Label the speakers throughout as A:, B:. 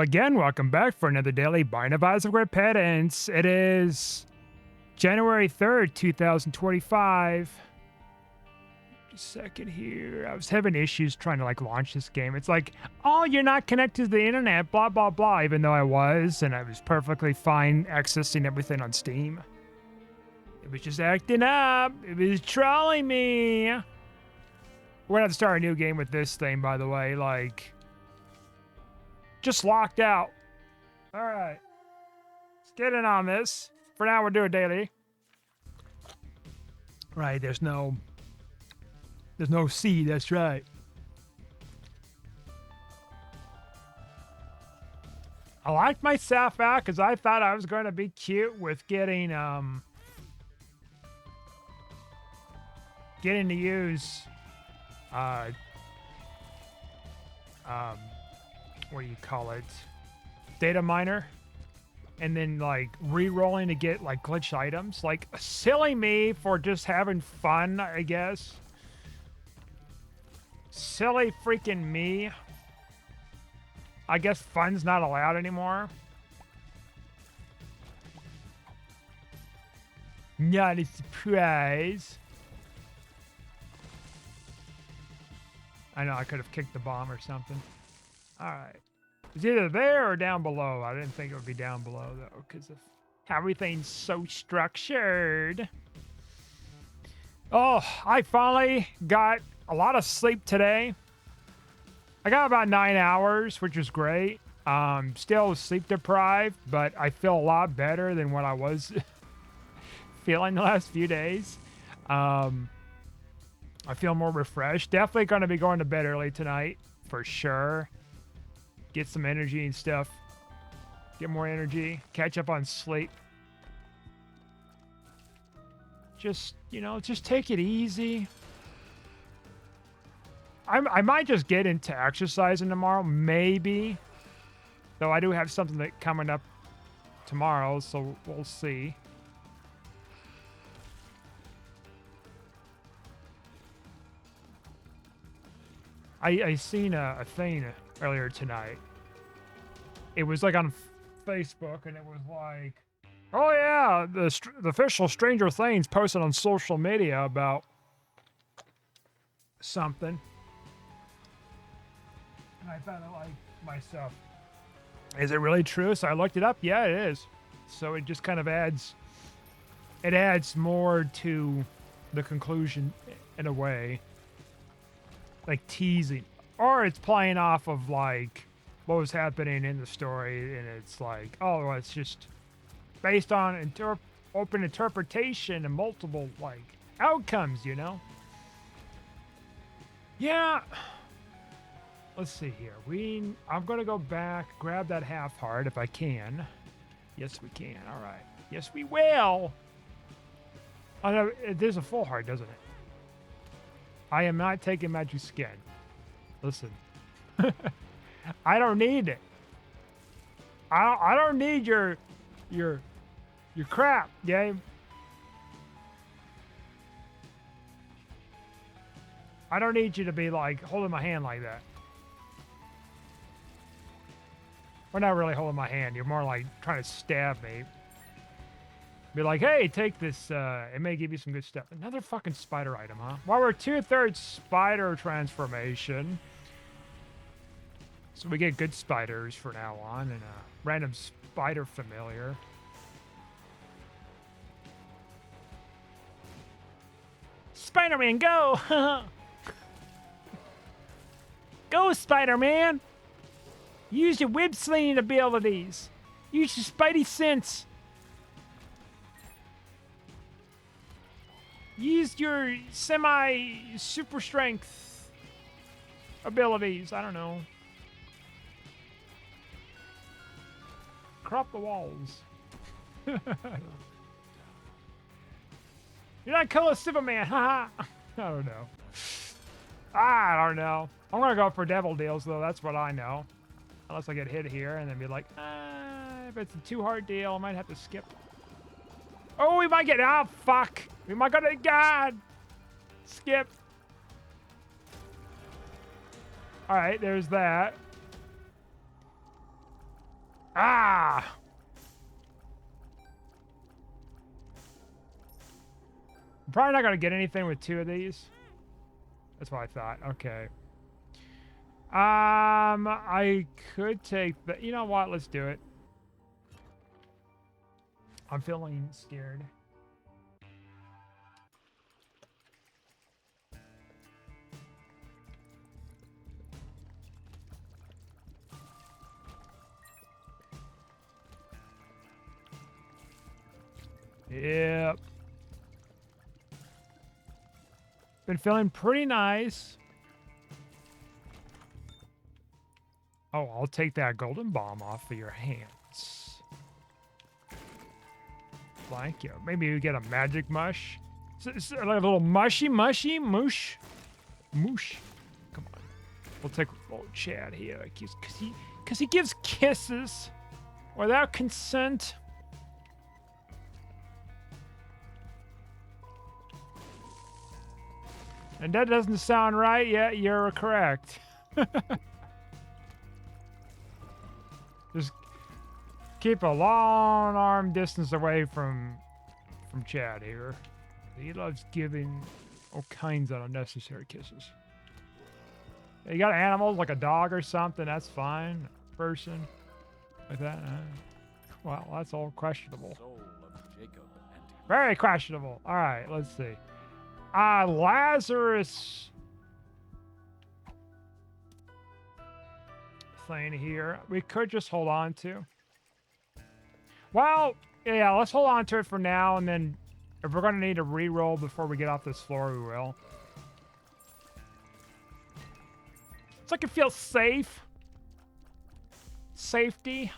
A: Again, welcome back for another daily Binding of Isaac Repentance. It is January 3rd, 2025. Just a second here. I was having issues trying to launch this game. It's like, oh, you're not connected to the internet, blah, blah, blah, even though I was, and I was perfectly fine accessing everything on Steam. It was just acting up. It was trolling me. We're gonna have to start a new game with this thing, by the way, just locked out. All right. Let's get in on this. For now, we'll do a daily. Right, there's no C, that's right. I liked myself out because I thought I was going to be cute with getting to use what do you call it? Data miner. And then re-rolling to get glitched items. Silly me for just having fun, I guess. Silly freaking me. I guess fun's not allowed anymore. Not a surprise. I know I could have kicked the bomb or something. All right. It's either there or down below. I didn't think it would be down below, though, because of how everything's so structured. Oh, I finally got a lot of sleep today. I got about 9 hours, which was great. Still sleep deprived, but I feel a lot better than what I was feeling the last few days. I feel more refreshed. Definitely going to be going to bed early tonight, for sure. Get some energy and stuff. Get more energy. Catch up on sleep. Just take it easy. I might just get into exercising tomorrow, maybe. Though I do have something coming up tomorrow, so we'll see. I seen a thing earlier tonight. It was on Facebook, and it was like, oh yeah, the official Stranger Things posted on social media about something. And I thought myself, is it really true? So I looked it up. Yeah, it is. So it just kind of adds more to the conclusion in a way. Teasing. Or it's playing off of what was happening in the story, and it's oh, well, it's just based on open interpretation and multiple outcomes, Yeah. Let's see here. I'm gonna go back, grab that half heart if I can. Yes, we can. All right. Yes, we will. Oh no, there's a full heart, doesn't it? I am not taking magic skin. Listen. I don't need it. I don't need your crap, game. I don't need you to be holding my hand like that. We're not really holding my hand. You're more trying to stab me. Be like, hey, take this. It may give you some good stuff. Another fucking spider item, huh? Well, we're 2/3 spider transformation. So we get good spiders for now on, and a random spider familiar. Spider-Man, go! Go, Spider-Man! Use your web slinging abilities. Use your spidey sense. Use your semi-super strength abilities. I don't know. Crop the walls. You're not cool as Superman, haha. I don't know. I don't know. I'm gonna go for devil deals, though. That's what I know. Unless I get hit here and then be like, if it's a 2-heart deal, I might have to skip. Oh, we might get, fuck. We might go to God. Skip. All right, there's that. Ah! I'm probably not gonna get anything with 2 of these. That's what I thought. Okay. I could take the... You know what? Let's do it. I'm feeling scared. Yep. Been feeling pretty nice. Oh, I'll take that golden bomb off of your hands. Thank you. Maybe you get a magic mush. Like a little mushy moosh. Moosh. Come on. We'll take old Chad here. Because he gives kisses without consent. And that doesn't sound right. Yeah, you're correct. Just keep a long arm distance away from Chad here. He loves giving all kinds of unnecessary kisses. You got animals like a dog or something, that's fine. A person like that. Well, that's all questionable. Very questionable. All right, let's see. Lazarus thing here. We could just hold on to. Well, yeah, let's hold on to it for now, and then if we're gonna need to re-roll before we get off this floor, we will. So I can feel safe. Safety.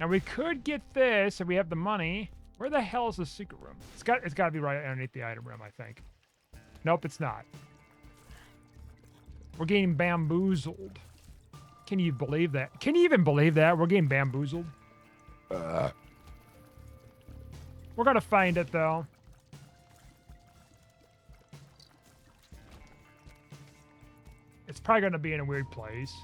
A: Now we could get this if we have the money. Where the hell is the secret room? It's got to be right underneath the item room, I think. Nope, it's not. We're getting bamboozled. Can you believe that? Can you even believe that? We're getting bamboozled. We're gonna find it though. It's probably gonna be in a weird place.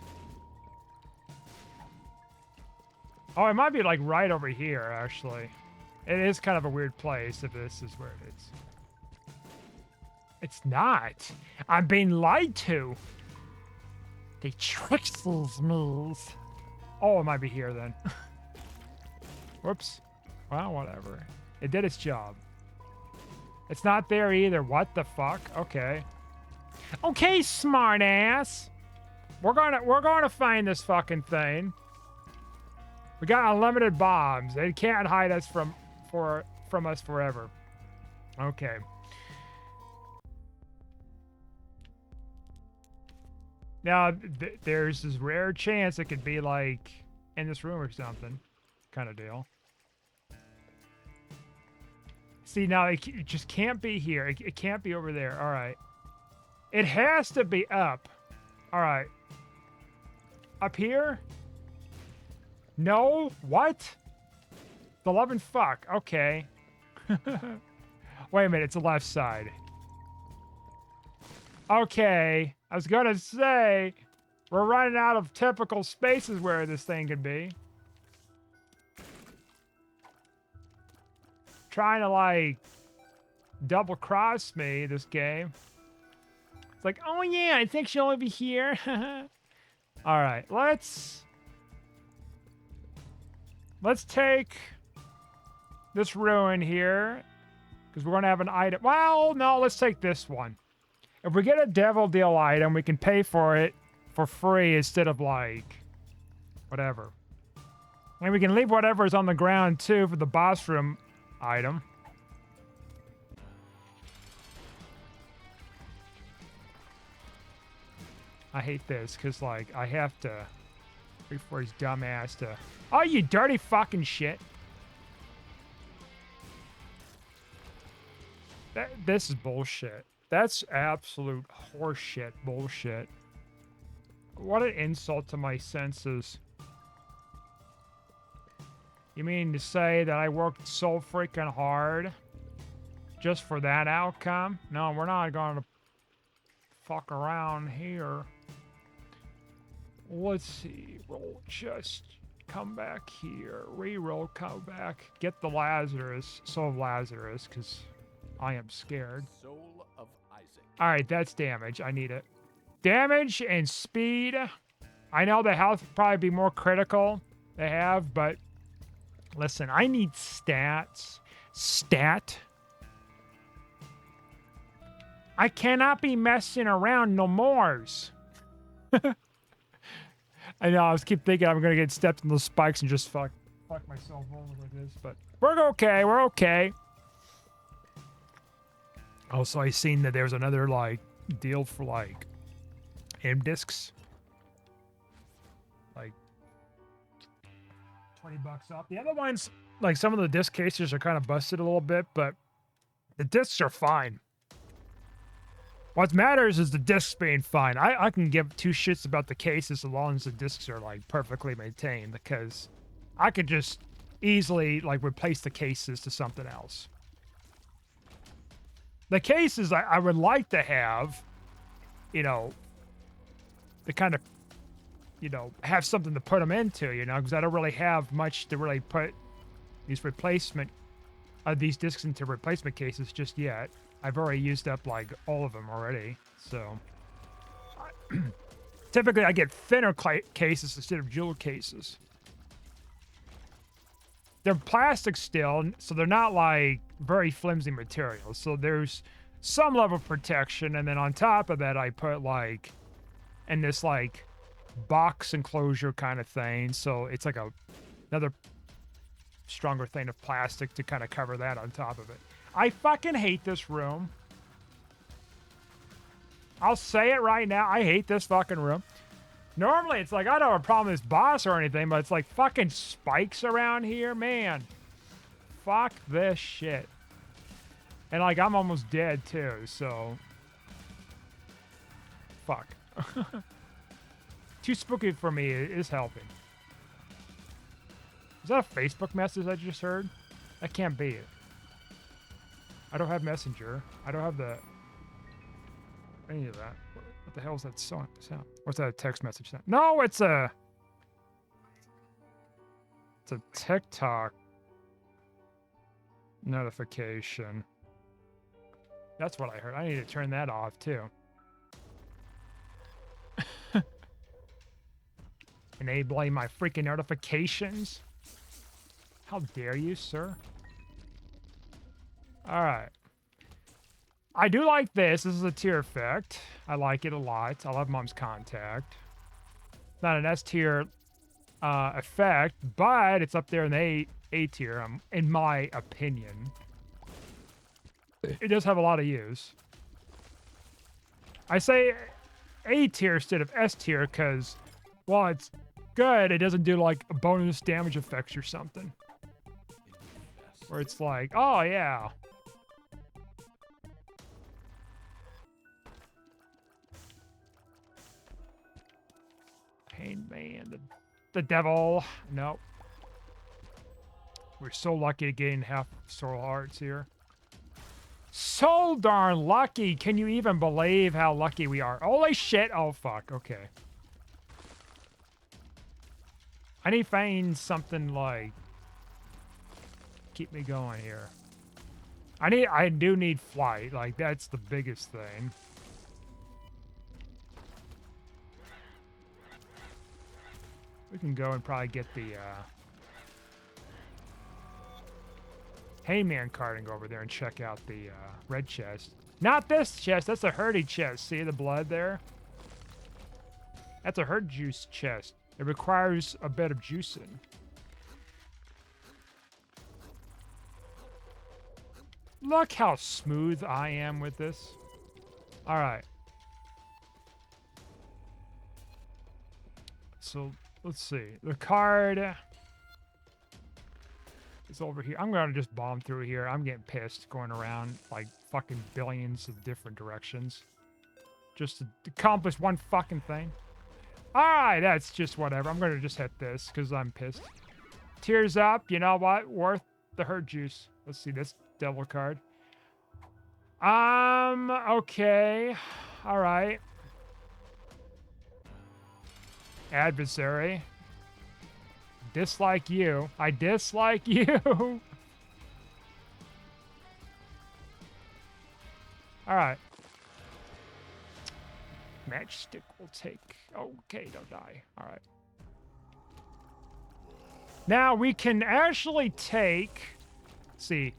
A: Oh, it might be like right over here, actually. It is kind of a weird place if this is where it is. It's not. I'm being lied to. They tricked these me's. Oh, it might be here then. Whoops. Well, whatever. It did its job. It's not there either. What the fuck? Okay. Okay, smartass. We're gonna find this fucking thing. We got unlimited bombs. They can't hide us from us forever. Okay. Now, there's this rare chance it could be like in this room or something, kind of deal. See, now it just can't be here. It can't be over there. All right. It has to be up. All right. Up here? No? What? The love and fuck. Okay. Wait a minute. It's the left side. Okay. I was going to say, we're running out of typical spaces where this thing could be. Trying to, like, double cross me, this game. It's like, oh yeah, I think she'll only be here. All right, let's take this ruin here, because we're gonna have an item. Well, no, let's take this one. If we get a devil deal item, we can pay for it for free instead of like whatever. And we can leave whatever is on the ground too for the boss room item. I hate this because, like, I have to wait for his dumb ass to... Oh, you dirty fucking shit. This is bullshit. That's absolute horseshit bullshit. What an insult to my senses. You mean to say that I worked so freaking hard just for that outcome? No, we're not going to fuck around here. Let's see. Roll just come back here. Reroll, come back. Get the Lazarus, Soul of Lazarus, because I am scared.
B: Soul of Isaac.
A: All right, that's damage. I need it. Damage and speed. I know the health would probably be more critical they have, but listen, I need stats. Stat. I cannot be messing around no mores. I know, I was keep thinking I'm gonna get stepped in those spikes and just fuck myself over with this, but we're okay, we're okay. Also, I seen that there's another like deal for like M discs. Like $20 off. The other ones, like some of the disc cases are kind of busted a little bit, but the discs are fine. What matters is the discs being fine. I can give two shits about the cases as long as the discs are like perfectly maintained, because I could just easily like replace the cases to something else. The cases I would like to have, you know, to kind of, you know, have something to put them into, you know, because I don't really have much to really put these these discs into replacement cases just yet. I've already used up like all of them already, so typically I get thinner cases instead of jewel cases. They're plastic still, so they're not like very flimsy materials. So there's some level of protection, and then on top of that, I put like in this like box enclosure kind of thing. So it's like another stronger thing of plastic to kind of cover that on top of it. I fucking hate this room. I'll say it right now. I hate this fucking room. Normally, it's like, I don't have a problem with this boss or anything, but it's like fucking spikes around here, man. Fuck this shit. And like, I'm almost dead too, so. Fuck. Too spooky for me is helping. Is that a Facebook message I just heard? That can't be it. I don't have Messenger. I don't have any of that. What the hell is that sound? What's that, a text message sound? No, it's a TikTok notification. That's what I heard. I need to turn that off too. Enabling my freaking notifications. How dare you, sir? All right. I do like this. This is a tier effect. I like it a lot. I love Mom's Contact. Not an S tier effect, but it's up there in the A tier, in my opinion. It does have a lot of use. I say A tier instead of S tier because, while it's good, it doesn't do like bonus damage effects or something. Where it's like, oh yeah. Pain Man, the devil. Nope. We're so lucky to gain half soul hearts here. So darn lucky. Can you even believe how lucky we are? Holy shit. Oh, fuck. Okay. I need to find something like keep me going here. I do need flight. Like, that's the biggest thing. We can go and probably get the Hangman card and go over there and check out the red chest. Not this chest. That's a Hurdy chest. See the blood there? That's a herd juice chest. It requires a bit of juicing. Look how smooth I am with this. All right. So let's see. The card is over here. I'm going to just bomb through here. I'm getting pissed going around like fucking billions of different directions. Just to accomplish one fucking thing. Alright, that's just whatever. I'm going to just hit this because I'm pissed. Tears up. You know what? Worth the herd juice. Let's see this devil card. Okay. Alright. Adversary. Dislike you. I dislike you. Alright. Matchstick will take... Okay, don't die. Alright. Now we can actually take... Let's see.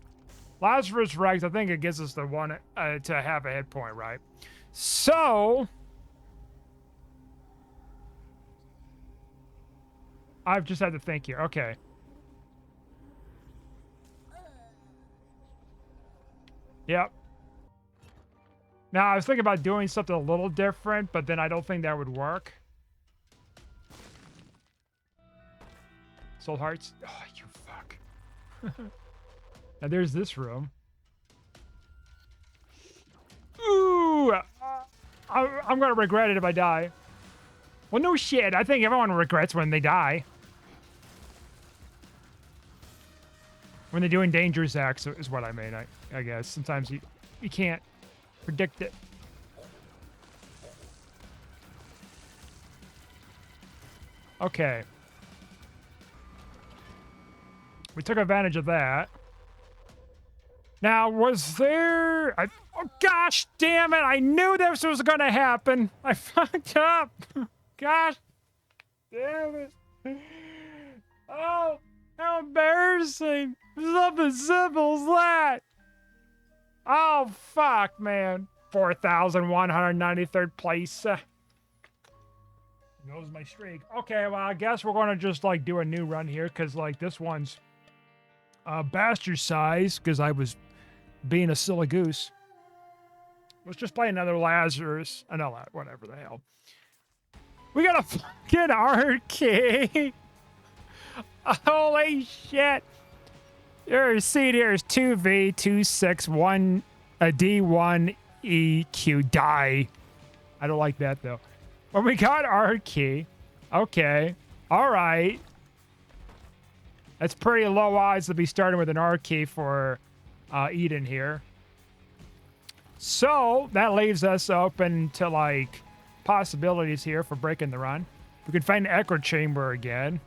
A: Lazarus Rex, I think it gives us the one to have a hit point, right? So... I've just had to think here. Okay. Yep. Now, I was thinking about doing something a little different, but then I don't think that would work. Soul Hearts? Oh, you fuck. Now, there's this room. Ooh! I'm gonna regret it if I die. Well, no shit. I think everyone regrets when they die. When they're doing dangerous acts is what I mean, I guess. Sometimes you can't predict it. Okay. We took advantage of that. Now, was there... oh, gosh damn it! I knew this was gonna happen! I fucked up! Gosh damn it! Oh, how embarrassing! Something simple as that! Oh, fuck, man. 4,193rd place. Goes my streak. Okay, well, I guess we're gonna just, like, do a new run here, because, like, this one's bastard size, because I was being a silly goose. Let's just play another Lazarus. No, whatever the hell. We got a fucking arcade. Holy shit. Your seat here is 2V261 D1EQ die. I don't like that though. When we got our key. Okay. Alright. That's pretty low odds to be starting with an R key for Eden here. So that leaves us open to like possibilities here for breaking the run. We can find Echo Chamber again.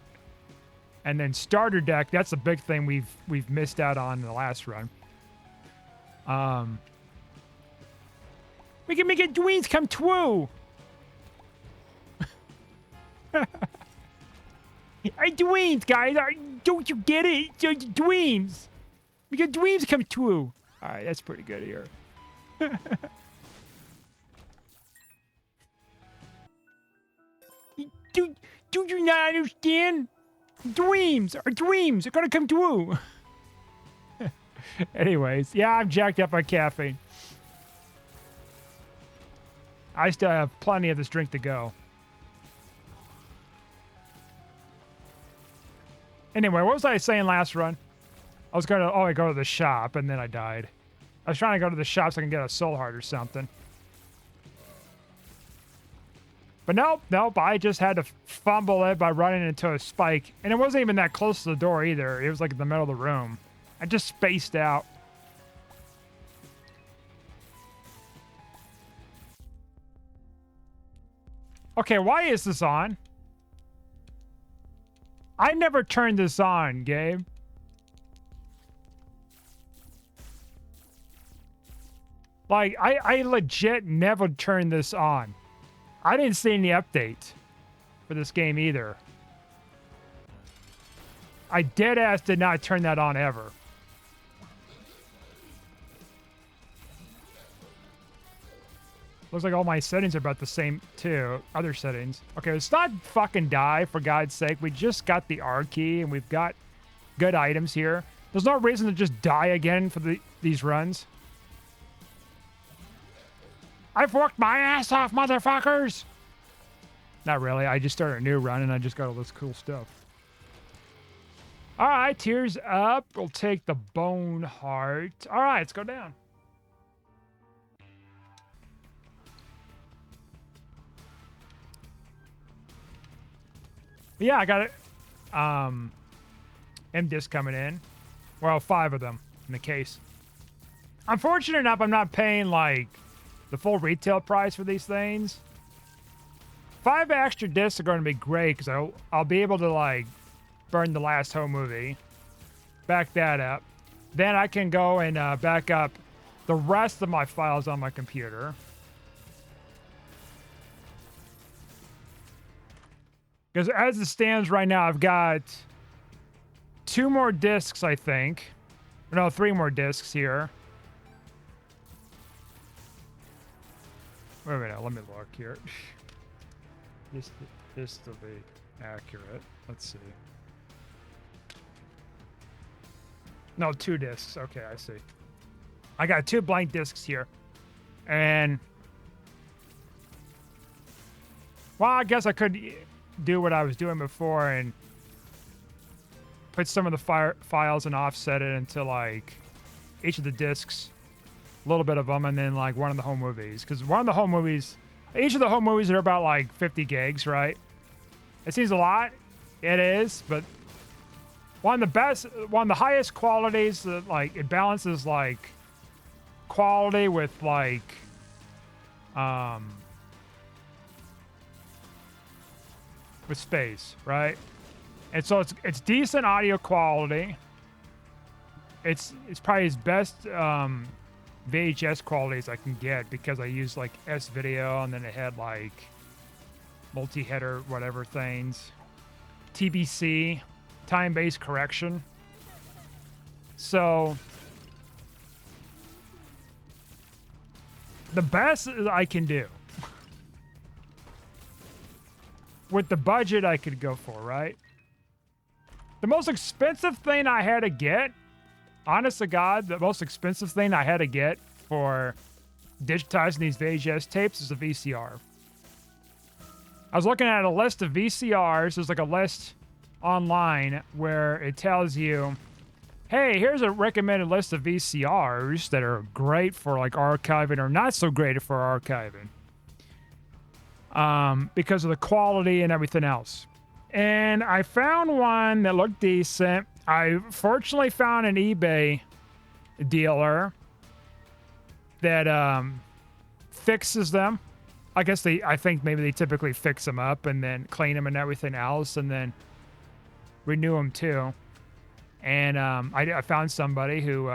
A: And then starter deck, that's the big thing we've missed out on in the last run. We can make it dreams come true. Dreams, guys. Don't you get it? Dreams. We got dreams come true. All right, that's pretty good here. Do you not understand? Dreams are gonna come true. Anyways, yeah, I'm jacked up on caffeine. I still have plenty of this drink to go. Anyway, what was I saying last run? I was gonna go to the shop, and then I died. I was trying to go to the shop so I can get a soul heart or something. But nope, I just had to fumble it by running into a spike. And it wasn't even that close to the door either. It was like in the middle of the room. I just spaced out. Okay, why is this on? I never turned this on, Gabe. Like, I legit never turned this on. I didn't see any update for this game either. I deadass did not turn that on ever. Looks like all my settings are about the same too. Other settings. Okay, let's not fucking die, for God's sake. We just got the R key and we've got good items here. There's no reason to just die again for these runs. I've worked my ass off, motherfuckers! Not really. I just started a new run and I just got all this cool stuff. Alright, tears up. We'll take the bone heart. Alright, let's go down. Yeah, I got it. M-Disc coming in. Well, 5 of them in the case. I'm fortunate enough I'm not paying, like, the full retail price for these things. 5 extra discs are going to be great because I'll be able to like burn the last home movie, back that up. Then I can go and back up the rest of my files on my computer. Because as it stands right now, I've got 2 more discs, I think. No, 3 more discs here. Wait a minute, let me look here. This to be accurate. Let's see. No, 2 discs. Okay, I see. I got 2 blank discs here. And well, I guess I could do what I was doing before and put some of the files and offset it into like each of the discs, a little bit of them, and then like one of the home movies. Because one of the home movies, each of the home movies are about like 50 gigs, right? It seems a lot. It is, but one of the highest qualities that like it balances like quality with like with space, right? And so it's decent audio quality. It's probably as best VHS quality as I can get because I use like S-Video and then it had like multi-header whatever things, TBC, time-based correction. So the best I can do with the budget I could go for, right? The most expensive thing I had to get, honest to God, the most expensive thing I had to get for digitizing these VHS tapes is a VCR. I was looking at a list of VCRs. There's like a list online where it tells you, hey, here's a recommended list of VCRs that are great for like archiving or not so great for archiving. Because of the quality and everything else. And I found one that looked decent. I fortunately found an eBay dealer that fixes them. I guess I think maybe they typically fix them up and then clean them and everything else and then renew them too. And I found somebody who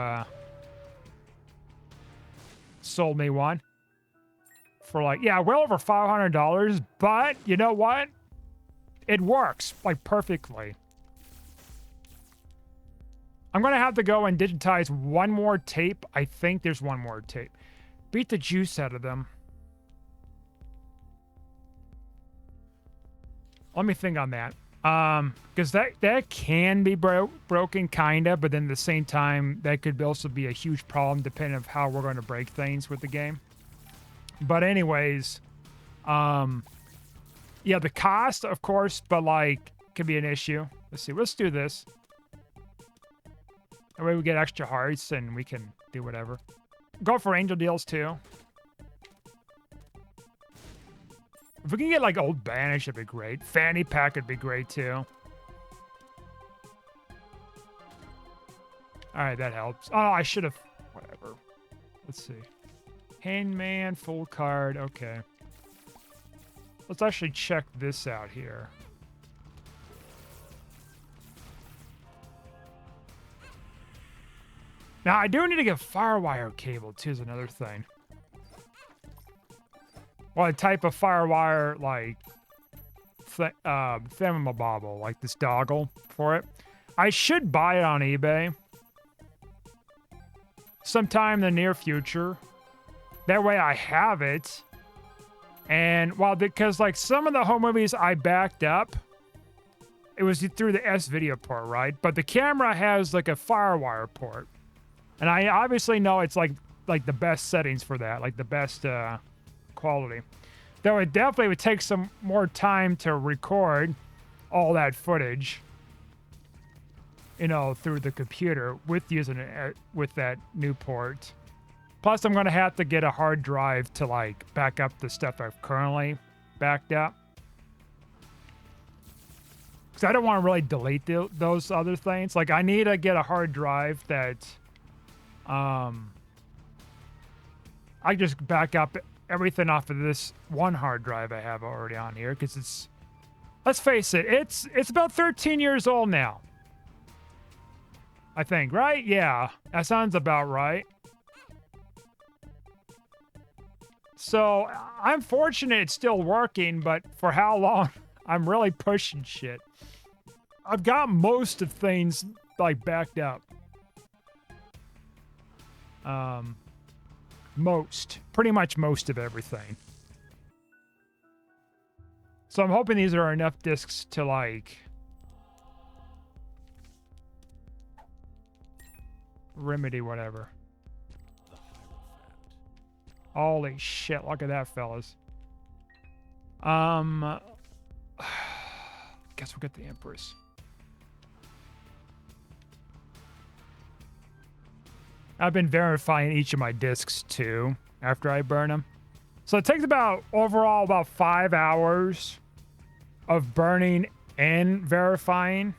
A: sold me one for like, yeah, well over $500. But you know what? It works like perfectly. I'm going to have to go and digitize one more tape. I think there's one more tape. Beat the juice out of them. Let me think on that. Because that can be broken, kind of, but then at the same time, that could also be a huge problem depending on how we're going to break things with the game. But anyways, yeah, the cost, of course, but like, could be an issue. Let's see, let's do this. That way we get extra hearts and we can do whatever. Go for angel deals too. If we can get like old Banish, that'd be great. Fanny pack would be great too. All right, that helps. Oh, I should have, whatever. Let's see. Hangman, full card, okay. Let's actually check this out here. Now, I do need to get Firewire cable, too, is another thing. Well, a type of Firewire, like, Thingamabobble, like this doggle for it. I should buy it on eBay sometime in the near future. That way I have it. And, well, because, like, some of the home movies I backed up, it was through the S-Video port, right? But the camera has, like, a Firewire port. And I obviously know it's like the best settings for that, like the best quality. Though it definitely would take some more time to record all that footage, you know, through the computer with using it with that new port. Plus, I'm going to have to get a hard drive to like back up the stuff I've currently backed up. Because I don't want to really delete those other things. Like, I need to get a hard drive that I just back up everything off of this one hard drive I have already on here because it's, let's face it, it's about 13 years old now. I think, right? Yeah, that sounds about right. So I'm fortunate it's still working, but for how long? I'm really pushing shit. I've got most of things like backed up. Pretty much most of everything. So I'm hoping these are enough discs to like remedy whatever. Holy shit, look at that, fellas. Guess we'll get the Empress. I've been verifying each of my discs too after I burn them. So it takes overall about 5 hours of burning and verifying.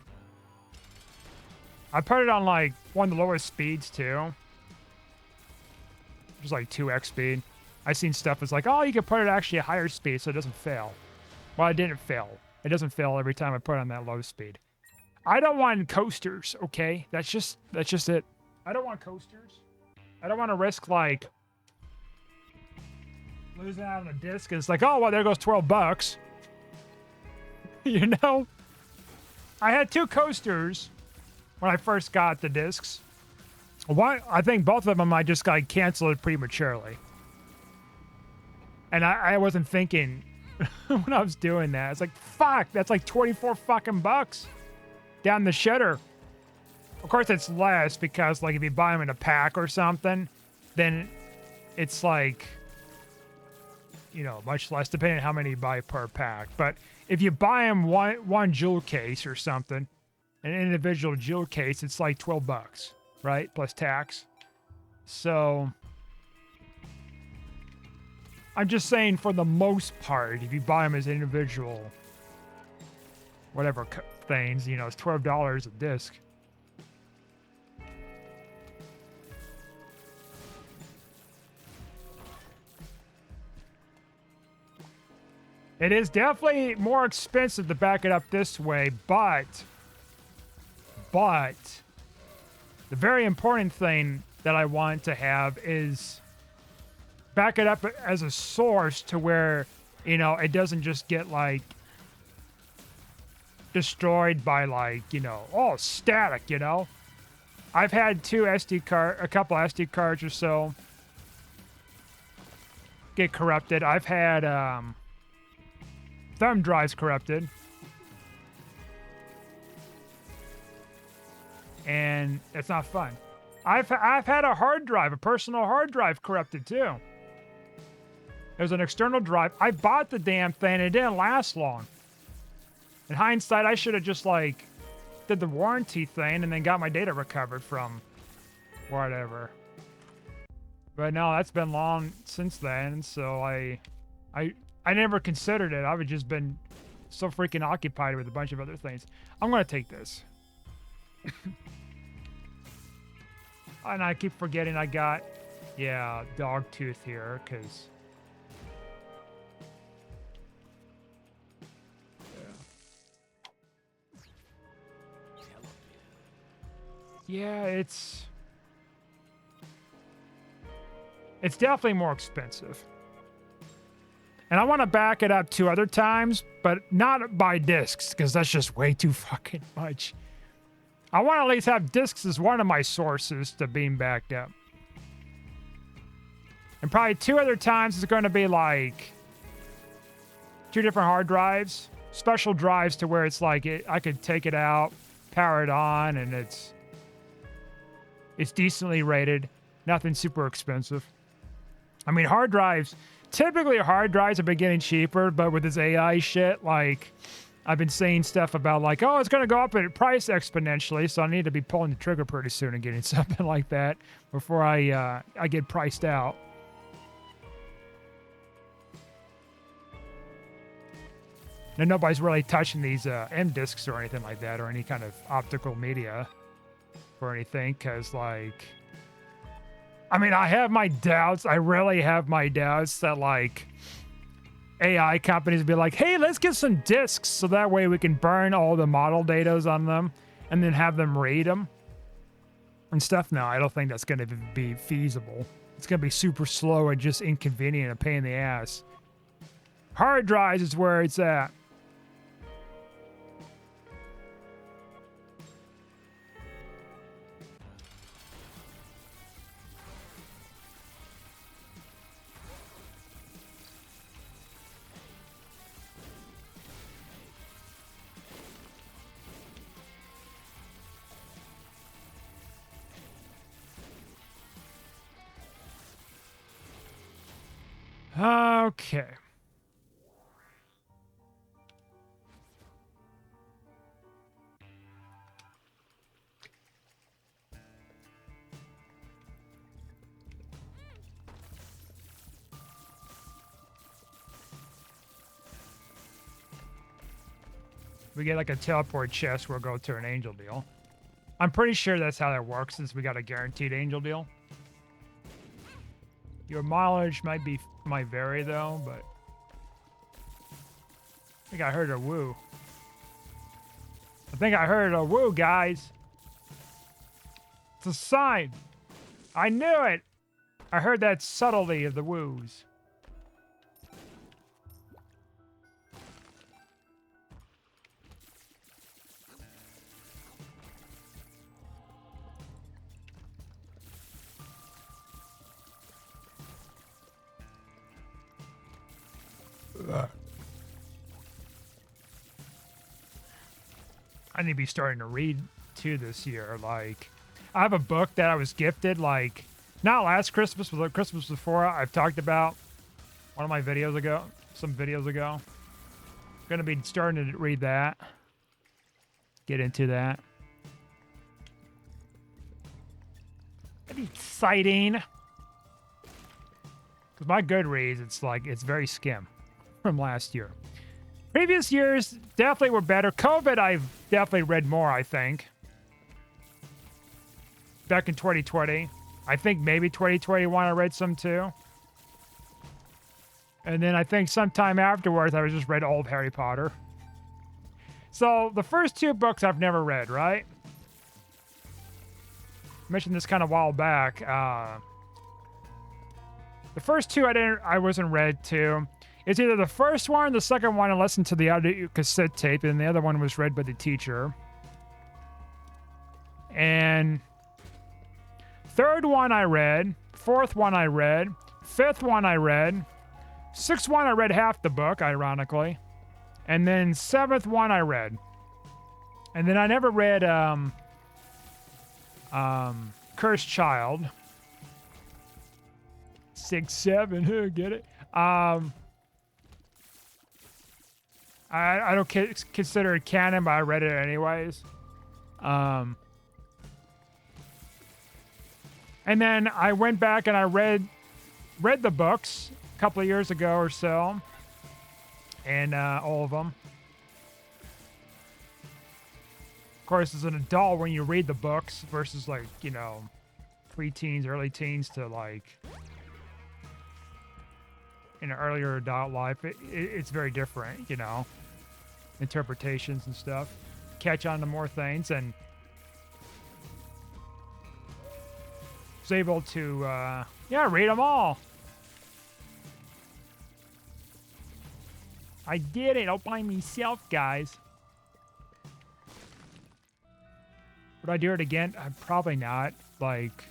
A: I put it on like one of the lowest speeds too. Just like 2x speed. I seen stuff that's like, oh, you can put it actually at higher speed so it doesn't fail. Well, it didn't fail. It doesn't fail every time I put it on that low speed. I don't want coasters, okay? That's just it. I don't want coasters. I don't want to risk like losing out on a disc. And it's like, oh, well, there goes $12. You know? I had 2 coasters when I first got the discs. One, I think both of them I just got canceled prematurely. And I wasn't thinking when I was doing that. It's like, fuck, that's like 24 fucking bucks down the shitter. Of course, it's less because, like, if you buy them in a pack or something, then it's like, you know, much less depending on how many you buy per pack. But if you buy them one jewel case or something, an individual jewel case, it's like $12, right? Plus tax. So I'm just saying, for the most part, if you buy them as individual, whatever things, you know, it's $12 a disc. It is definitely more expensive to back it up this way, but the very important thing that I want to have is back it up as a source to where, you know, it doesn't just get like destroyed by like, you know, oh, static, you know. I've had a couple SD cards or so get corrupted. I've had thumb drives corrupted. And it's not fun. I've had a personal hard drive corrupted too. It was an external drive. I bought the damn thing. It didn't last long. In hindsight, I should have just like did the warranty thing and then got my data recovered from whatever. But no, that's been long since then. So I never considered it. I've just been so freaking occupied with a bunch of other things. I'm going to take this. And I keep forgetting I got, yeah, dog tooth here, because... Yeah, it's definitely more expensive. And I want to back it up 2 other times, but not by discs, because that's just way too fucking much. I want to at least have discs as one of my sources to being backed up. And probably 2 other times is going to be like 2 different hard drives, special drives to where it's like I could take it out, power it on, and it's decently rated, nothing super expensive. I mean, typically hard drives have been getting cheaper, but with this AI shit, like, I've been saying stuff about like, oh, it's going to go up in price exponentially, so I need to be pulling the trigger pretty soon and getting something like that before I get priced out. And nobody's really touching these M discs or anything like that, or any kind of optical media or anything, because like I mean, I have my doubts. I really have my doubts that like AI companies be like, hey, let's get some disks so that way we can burn all the model datas on them and then have them read them and stuff. No, I don't think that's going to be feasible. It's going to be super slow and just inconvenient and a pain in the ass. Hard drives is where it's at. Okay. We get like a teleport chest, we'll go to an angel deal. I'm pretty sure that's how that works since we got a guaranteed angel deal. Your mileage might vary though, but I think I heard a woo. I think I heard a woo, guys. It's a sign. I knew it. I heard that subtlety of the woos. I need to be starting to read too this year. Like, I have a book that I was gifted, like, not last Christmas, but the Christmas before. I've talked about one of my videos ago, some videos ago. Gonna be starting to read that. Get into that. That'd be exciting. Because my Goodreads, it's very skim from last year. Previous years definitely were better. COVID, I've definitely read more, I think. Back in 2020. I think maybe 2021 I read some too. And then I think sometime afterwards I just read all of Harry Potter. So the first two books I've never read, right? I mentioned this kind of a while back. The first two I wasn't read to. It's either the first one, the second one, I listened to the audio cassette tape, and the other one was read by the teacher. And third one I read, fourth one I read, fifth one I read, sixth one I read half the book, ironically, and then seventh one I read. And then I never read Cursed Child. 6, 7, get it? I don't consider it canon, but I read it anyways. And then I went back and I read the books a couple of years ago or so, and all of them. Of course, as an adult, when you read the books versus like, you know, pre-teens, early teens to like in earlier adult life, it's very different, you know, interpretations and stuff. Catch on to more things, and was able to, read them all. I did it all by myself, guys. Would I do it again? Probably not. Like,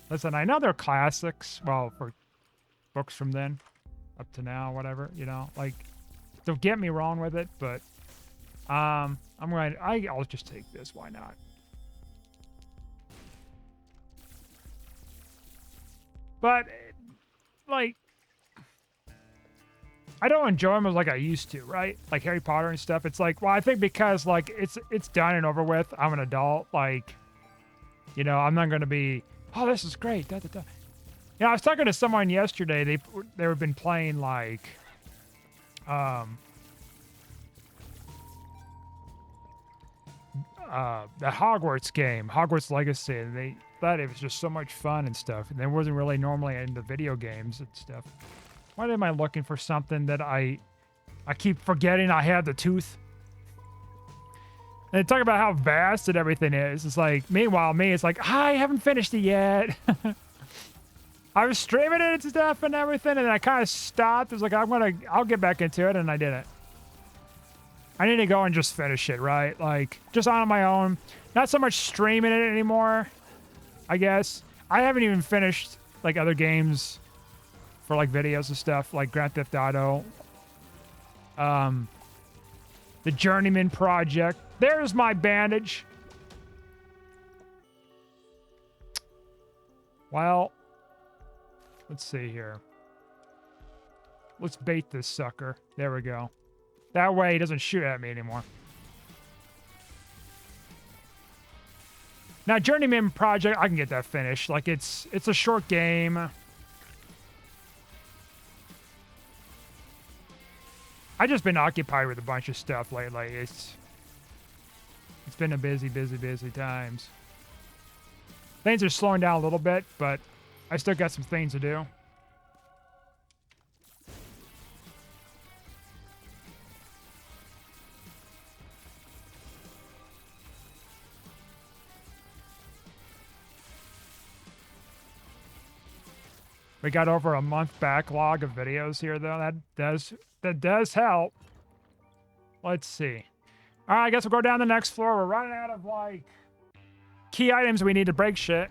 A: listen, I know they're classics. Well, for books from then up to now, whatever, you know, like, don't get me wrong with it, but I'll just take this. Why not? But like, I don't enjoy them as like I used to, right? Like Harry Potter and stuff. It's like, well, I think because like it's done and over with. I'm an adult. Like, you know, I'm not going to be, oh, this is great. Da, da, da. You know, I was talking to someone yesterday. They've been playing like, that Hogwarts game, Hogwarts Legacy, and they thought it was just so much fun and stuff, and they wasn't really normally into video games and stuff. Why am I looking for something that I keep forgetting I have the tooth? And they talk about how vast and everything is. It's like, meanwhile, me, it's like, I haven't finished it yet. I was streaming it and stuff and everything, and I kind of stopped. It was like, I'll get back into it, and I didn't. I need to go and just finish it, right? Like, just on my own. Not so much streaming it anymore, I guess. I haven't even finished, like, other games for, like, videos and stuff, like Grand Theft Auto. The Journeyman Project. There's my bandage. Well, let's see here. Let's bait this sucker. There we go. That way he doesn't shoot at me anymore. Now, Journeyman Project, I can get that finished. Like, it's a short game. I've just been occupied with a bunch of stuff lately. It's been a busy times. Things are slowing down a little bit, but I still got some things to do. We got over a month backlog of videos here, though. That does help. Let's see. All right, I guess we'll go down the next floor. We're running out of, like, key items we need to break shit.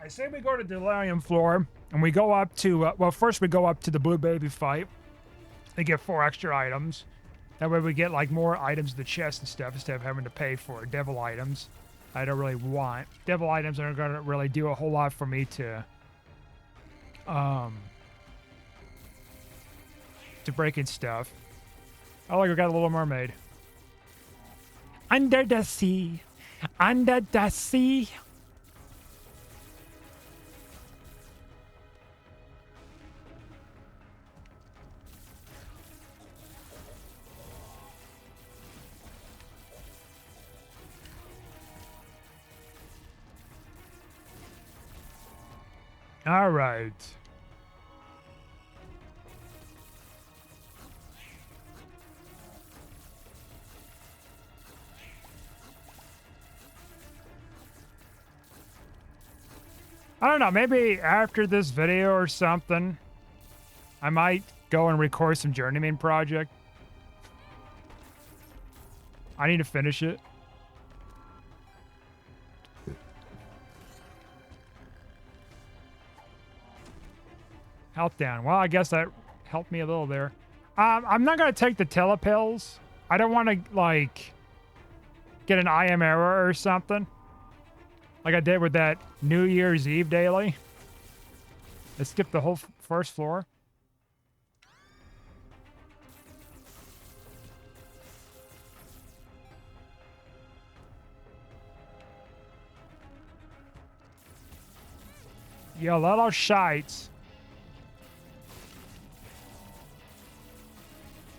A: I say we go to the Delirium floor, and we go up to, well, first we go up to the Blue Baby fight. They get 4 extra items. That way we get, like, more items in the chest and stuff instead of having to pay for devil items. I don't really want. Devil items aren't going to really do a whole lot for me to break in stuff. Oh, look, we got a Little Mermaid. Under the sea. Under the sea. All right. I don't know, maybe after this video or something, I might go and record some Journeyman Project. I need to finish it. Health down. Well, I guess that helped me a little there. I'm not going to take the telepills. I don't want to, like, get an IM error or something. Like I did with that New Year's Eve daily. I skipped the whole first floor. You little shites.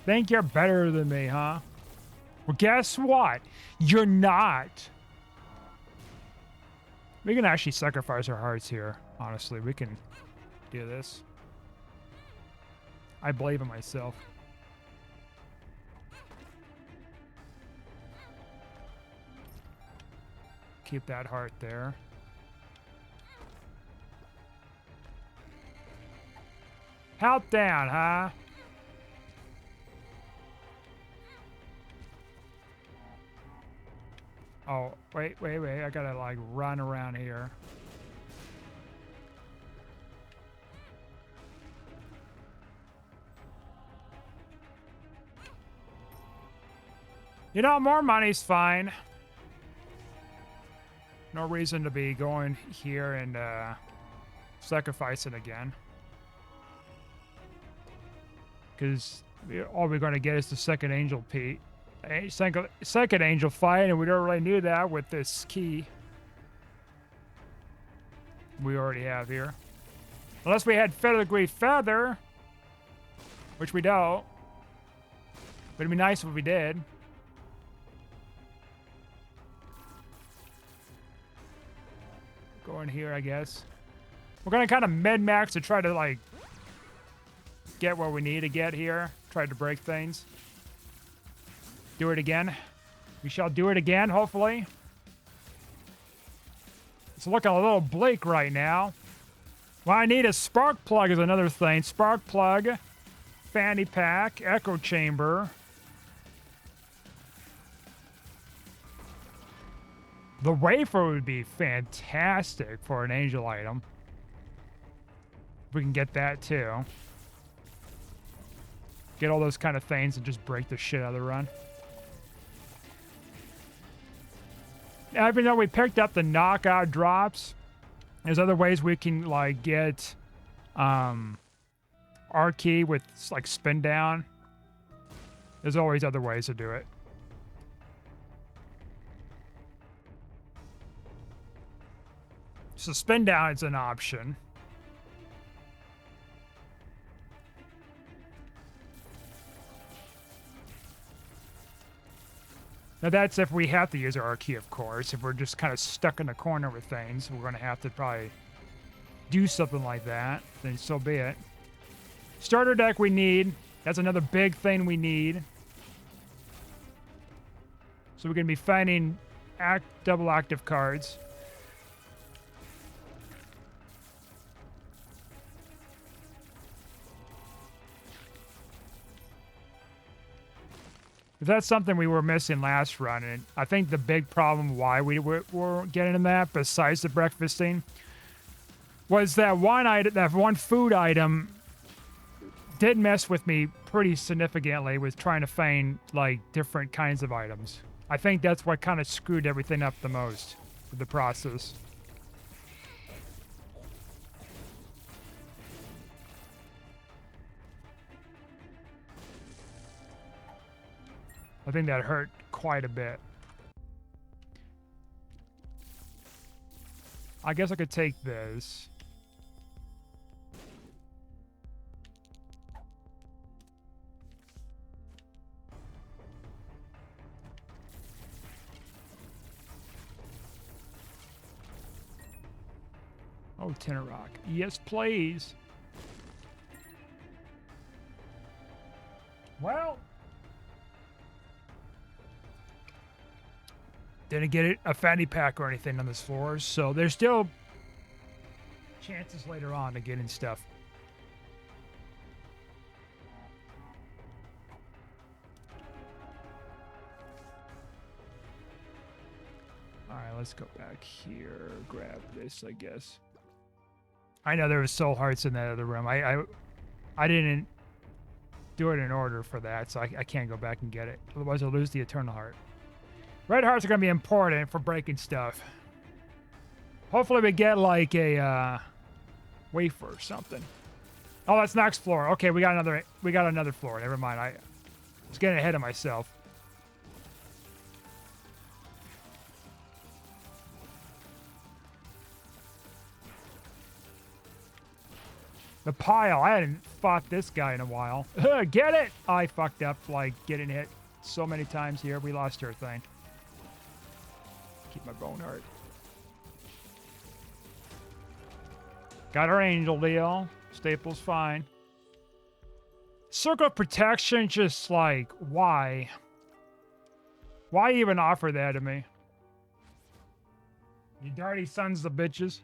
A: Think you're better than me, huh? Well, guess what? You're not. We can actually sacrifice our hearts here. Honestly, we can do this. I believe in myself. Keep that heart there. Help down, huh? Oh, wait. I gotta, like, run around here. You know, more money's fine. No reason to be going here and, sacrificing again. Because all we're going to get is the second angel second angel fight, and we don't really need that with this key we already have here. Unless we had filigree feather, which we don't. But it'd be nice if we did. Go in here, I guess. We're gonna kind of mid-max to try to, like, get where we need to get here. Try to break things. Do it again. We shall do it again, hopefully. It's looking a little bleak right now. What I need is spark plug is another thing. Spark plug, fanny pack, echo chamber. The wafer would be fantastic for an angel item. We can get that too. Get all those kind of things and just break the shit out of the run. Now, even though we picked up the knockout drops, there's other ways we can, like, get our key with, like, spin down. There's always other ways to do it. So spin down is an option. Now that's if we have to use our key, of course. If we're just kind of stuck in the corner with things, we're going to have to probably do something like that. Then so be it. Starter deck we need. That's another big thing we need. So we're going to be finding double active cards. That's something we were missing last run, and I think the big problem why we were getting in that, besides the breakfasting, was that one food item did mess with me pretty significantly with trying to find, like, different kinds of items. I think that's what kind of screwed everything up the most with the process. I think that hurt quite a bit. I guess I could take this. Oh, Tenor Rock. Yes, please. Well, didn't get a fanny pack or anything on this floor, so there's still chances later on to getting stuff. Alright, let's go back here. Grab this, I guess. I know there was soul hearts in that other room. I didn't do it in order for that, so I can't go back and get it. Otherwise I'll lose the eternal heart. Red hearts are going to be important for breaking stuff. Hopefully we get, like, a wafer or something. Oh, that's next floor. Okay, we got another floor. Never mind. I was getting ahead of myself. The pile. I hadn't fought this guy in a while. Get it! I fucked up, like, getting hit so many times here. We lost our thing. Keep my bone heart. Got our angel deal. Staples fine. Circle of protection, just like, why? Why even offer that to me? You dirty sons of bitches.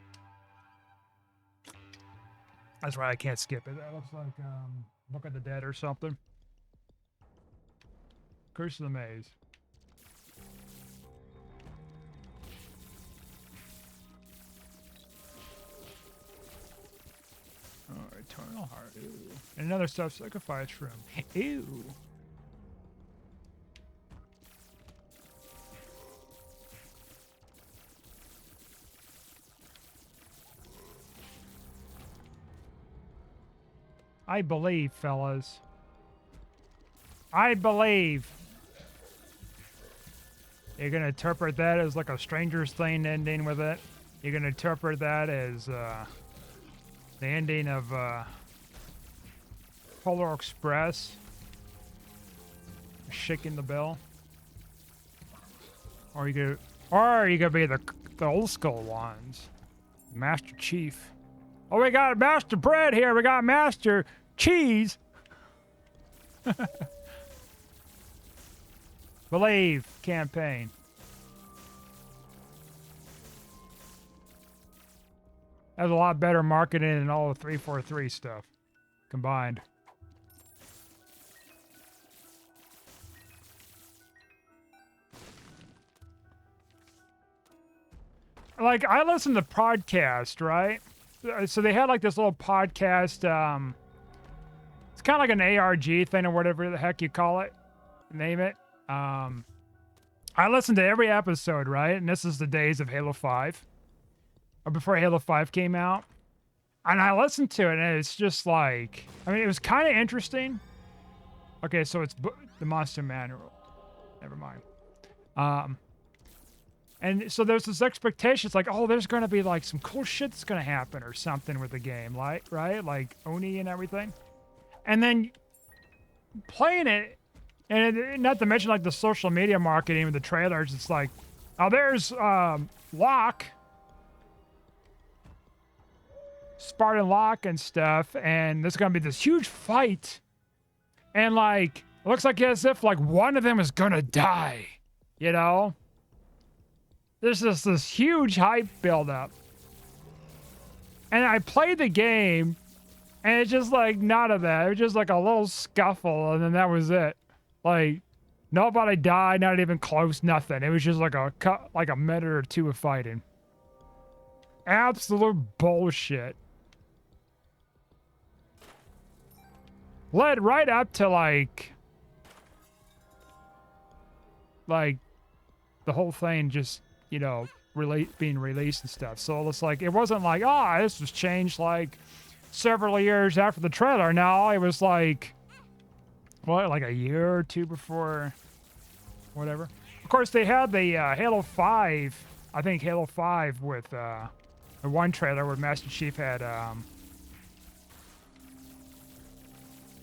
A: That's right, I can't skip it. That looks like Book of the Dead or something. Curse of the Maze. Oh, Eternal Heart. Ooh. And another self-sacrifice room. Ew. I believe, fellas. I believe. You're gonna interpret that as like a Stranger's Thing ending with it. You're gonna interpret that as the ending of Polar Express. Shaking the bell. Or you could be the old school ones. Master Chief. Oh, we got Master Bread here. We got Master Cheese. Believe campaign. Has a lot better marketing than all the 343 stuff combined. Like, I listen to podcast, right? So they had like this little podcast. It's kind of like an ARG thing or whatever the heck you call it. Name it. I listened to every episode, right? And this is the days of Halo 5. Or before Halo 5 came out. And I listened to it, and it's just like... I mean, it was kind of interesting. Okay, so it's the Monster Manual. Never mind. And so there's this expectation. It's like, oh, there's going to be like some cool shit that's going to happen or something with the game, like, right? Like Oni and everything. And then playing it, and not to mention like the social media marketing with the trailers, it's like, oh, there's Locke, Spartan Locke and stuff, and there's going to be this huge fight. And like, it looks like as if like one of them is going to die, you know? There's just this huge hype buildup. And I played the game, and it's just like none of that. It was just like a little scuffle, and then that was it. Like, nobody died, not even close, nothing. It was just like a minute or two of fighting. Absolute bullshit. Led right up to like the whole thing just, you know, being released and stuff. So it's like, it wasn't like, oh, this was changed like several years after the trailer. No, it was like, what, like a year or two before, whatever. Of course, they had the Halo 5, I think Halo 5 with the one trailer where Master Chief had,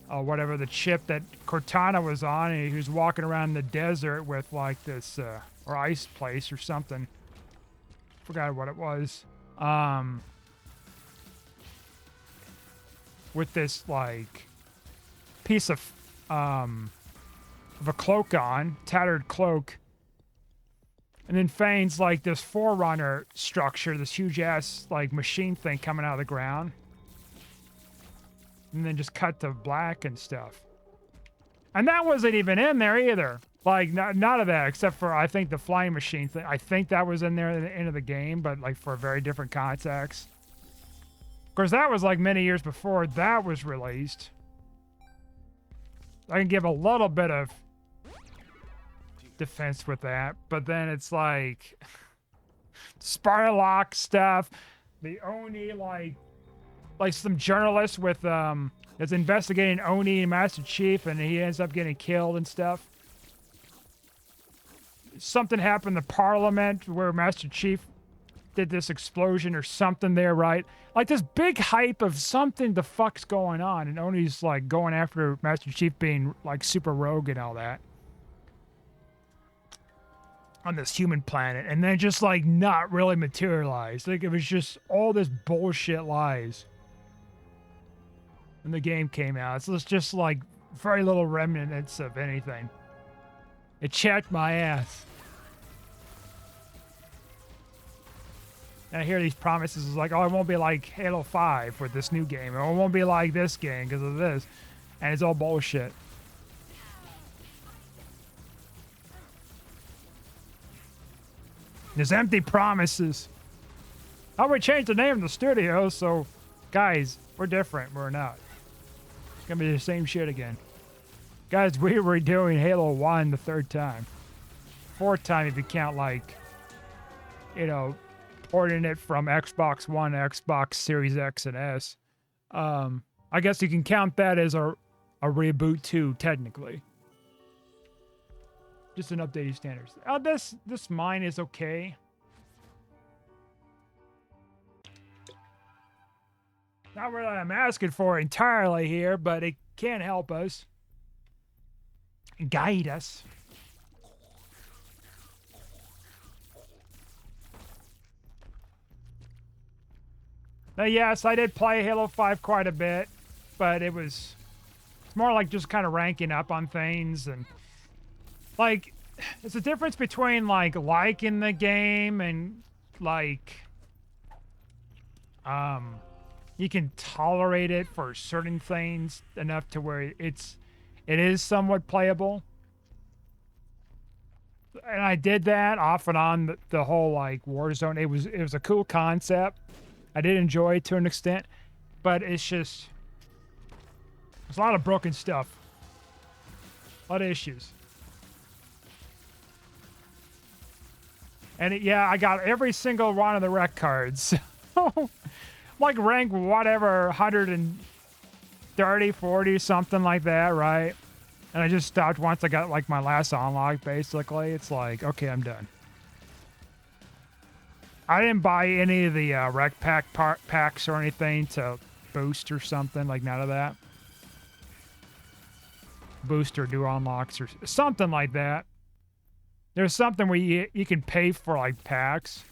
A: whatever, the chip that Cortana was on, and he was walking around in the desert with like this, or ice place or something. Forgot what it was. With this like piece of a cloak on, tattered cloak. And then Fane's like this Forerunner structure, this huge ass like machine thing coming out of the ground. And then just cut to black and stuff. And that wasn't even in there either. Like, none of that, except for, I think, the flying machine thing. I think that was in there at the end of the game, but, like, for a very different context. Of course, that was, like, many years before that was released. I can give a little bit of defense with that, but then it's, like, Spartan Locke stuff. The Oni, like some journalist with, that's investigating Oni and Master Chief, and he ends up getting killed and stuff. Something happened in the Parliament where Master Chief did this explosion or something there, right? Like this big hype of something the fuck's going on, and Oni's like going after Master Chief being like super rogue and all that on this human planet, and then just like not really materialized. Like it was just all this bullshit lies. And the game came out, so it's just like very little remnants of anything. It checked my ass. And I hear these promises like, oh, it won't be like Halo 5 with this new game. Or it won't be like this game because of this. And it's all bullshit. There's empty promises. Oh, we changed the name of the studio, so guys, we're different. We're not. It's gonna be the same shit again. Guys, we were doing Halo 1 the third time. Fourth time if you count, like, you know, porting it from Xbox One to Xbox Series X and S. I guess you can count that as a reboot too, technically. Just an updated standards. This mine is okay. Not what I'm asking for entirely here, but it can help us. Guide us. Yes, I did play Halo 5 quite a bit, but it's more like just kind of ranking up on things. And like, there's a difference between like liking the game and like you can tolerate it for certain things enough to where it is somewhat playable. And I did that off and on the whole like Warzone. It was a cool concept. I did enjoy it to an extent, but it's just there's a lot of broken stuff, a lot of issues. And yeah, I got every single one of the rec cards. Like rank whatever, 130, 40, something like that, right? And I just stopped once I got like my last unlock, basically. It's like, okay, I'm done. I didn't buy any of the rec packs or anything to boost or something, like none of that. Boost or do unlocks or something like that. There's something where you can pay for like packs.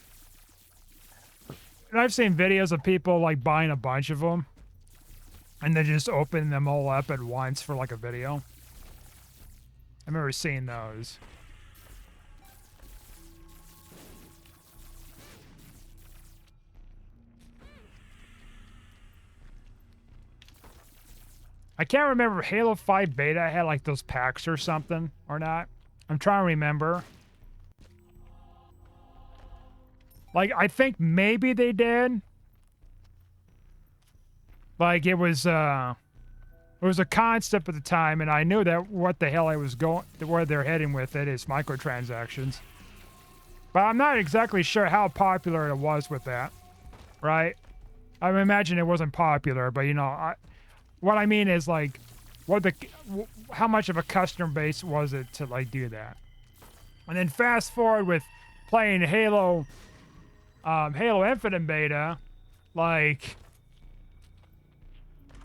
A: And I've seen videos of people like buying a bunch of them and then just opening them all up at once for like a video. I remember seeing those. I can't remember if Halo 5 Beta had like those packs or something or not. I'm trying to remember. Like, I think maybe they did. Like, it was a concept at the time, and I knew that what the hell where they're heading with it is microtransactions. But I'm not exactly sure how popular it was with that, right? I imagine it wasn't popular, but you know, what I mean is like, how much of a customer base was it to like do that? And then fast forward with playing Halo Infinite Beta, like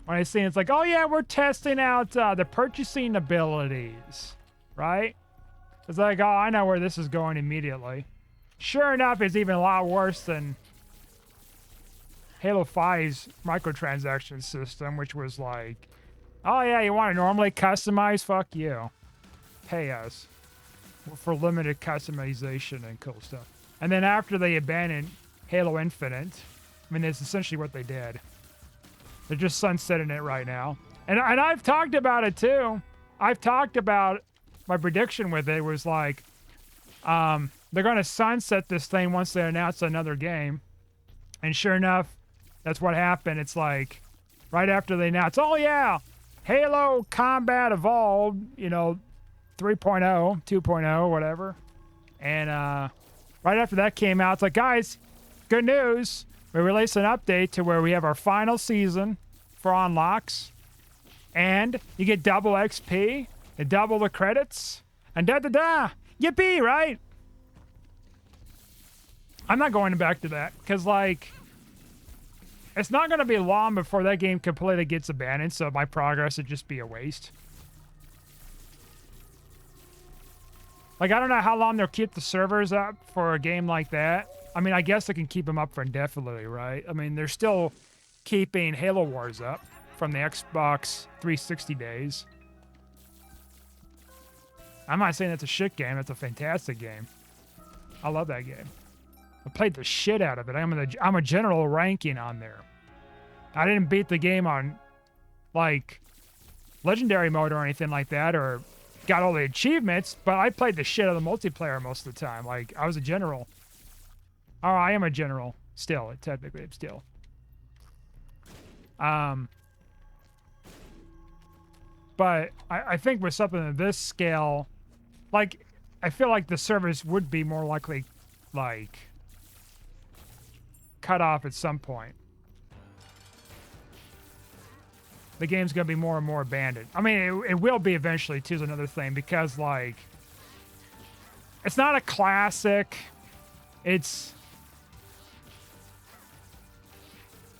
A: when I see it's like, oh yeah, we're testing out the purchasing abilities, right? It's like, oh, I know where this is going immediately. Sure enough, it's even a lot worse than Halo 5's microtransaction system, which was like, oh yeah, you want to normally customize? Fuck you. Pay us for limited customization and cool stuff. And then after they abandoned Halo Infinite, I mean, that's essentially what they did. They're just sunsetting it right now. And I've talked about it too. I've talked about my prediction with it was like, they're going to sunset this thing once they announce another game. And sure enough, that's what happened. It's like, right after they announced, oh yeah, Halo Combat Evolved, you know, 3.0, 2.0, whatever. And right after that came out, it's like, guys, good news. We released an update to where we have our final season for unlocks. And you get double XP, and double the credits, and da-da-da. Yippee, right? I'm not going back to that, because, like, it's not going to be long before that game completely gets abandoned, so my progress would just be a waste. Like, I don't know how long they'll keep the servers up for a game like that. I mean, I guess they can keep them up for indefinitely, right? I mean, they're still keeping Halo Wars up from the Xbox 360 days. I'm not saying that's a shit game. It's a fantastic game. I love that game. I played the shit out of it. I'm a general ranking on there. I didn't beat the game on, like, legendary mode or anything like that, or got all the achievements, but I played the shit out of the multiplayer most of the time. Like, I was a general. Oh, I am a general. Still, technically, still. But I think with something of this scale, like, I feel like the servers would be more likely, like, cut off at some point. The game's going to be more and more abandoned. I mean, it will be eventually, too, is another thing, because, like, it's not a classic. It's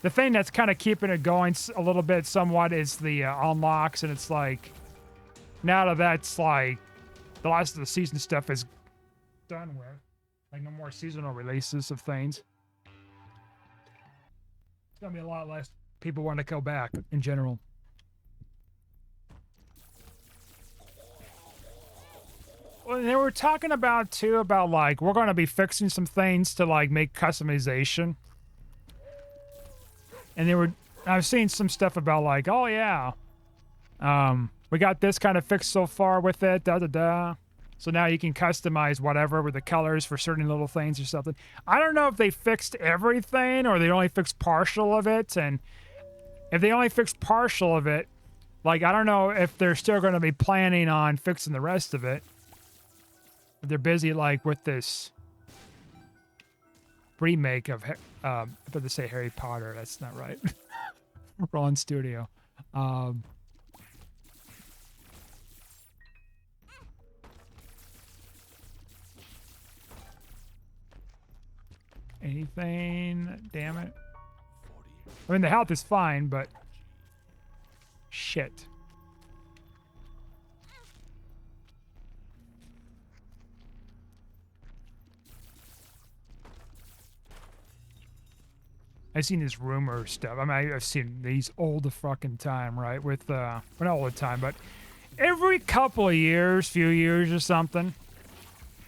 A: the thing that's kind of keeping it going a little bit somewhat is the unlocks, and it's like, now that that's, like, the last of the season stuff is done with. Like, no more seasonal releases of things. It's gonna be a lot less people want to go back in general. Well, they were talking about too about like we're gonna be fixing some things to like make customization. And I've seen some stuff about like, oh yeah, we got this kind of fixed so far with it, da da da. So now you can customize whatever with the colors for certain little things or something. I don't know if they fixed everything or they only fixed partial of it. And if they only fixed partial of it, like, I don't know if they're still going to be planning on fixing the rest of it. If they're busy, like, with this remake of, I'm about to say Harry Potter. That's not right. Wrong studio. Anything? Damn it. I mean, the health is fine, but... Shit. I've seen this rumor stuff. I mean, I've seen these all the fucking time, right? With, well, not all the time, but every couple of years, few years or something,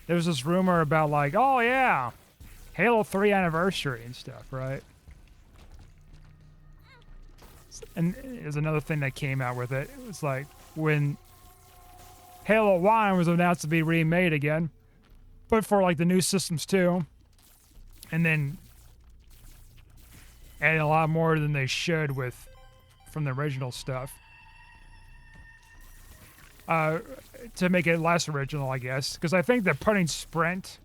A: there's this rumor about like, oh yeah, Halo 3 anniversary and stuff, right? And there's another thing that came out with it. It was like when Halo 1 was announced to be remade again, but for like the new systems too, and then adding a lot more than they should with from the original stuff. To make it less original, I guess, because I think they're putting Sprint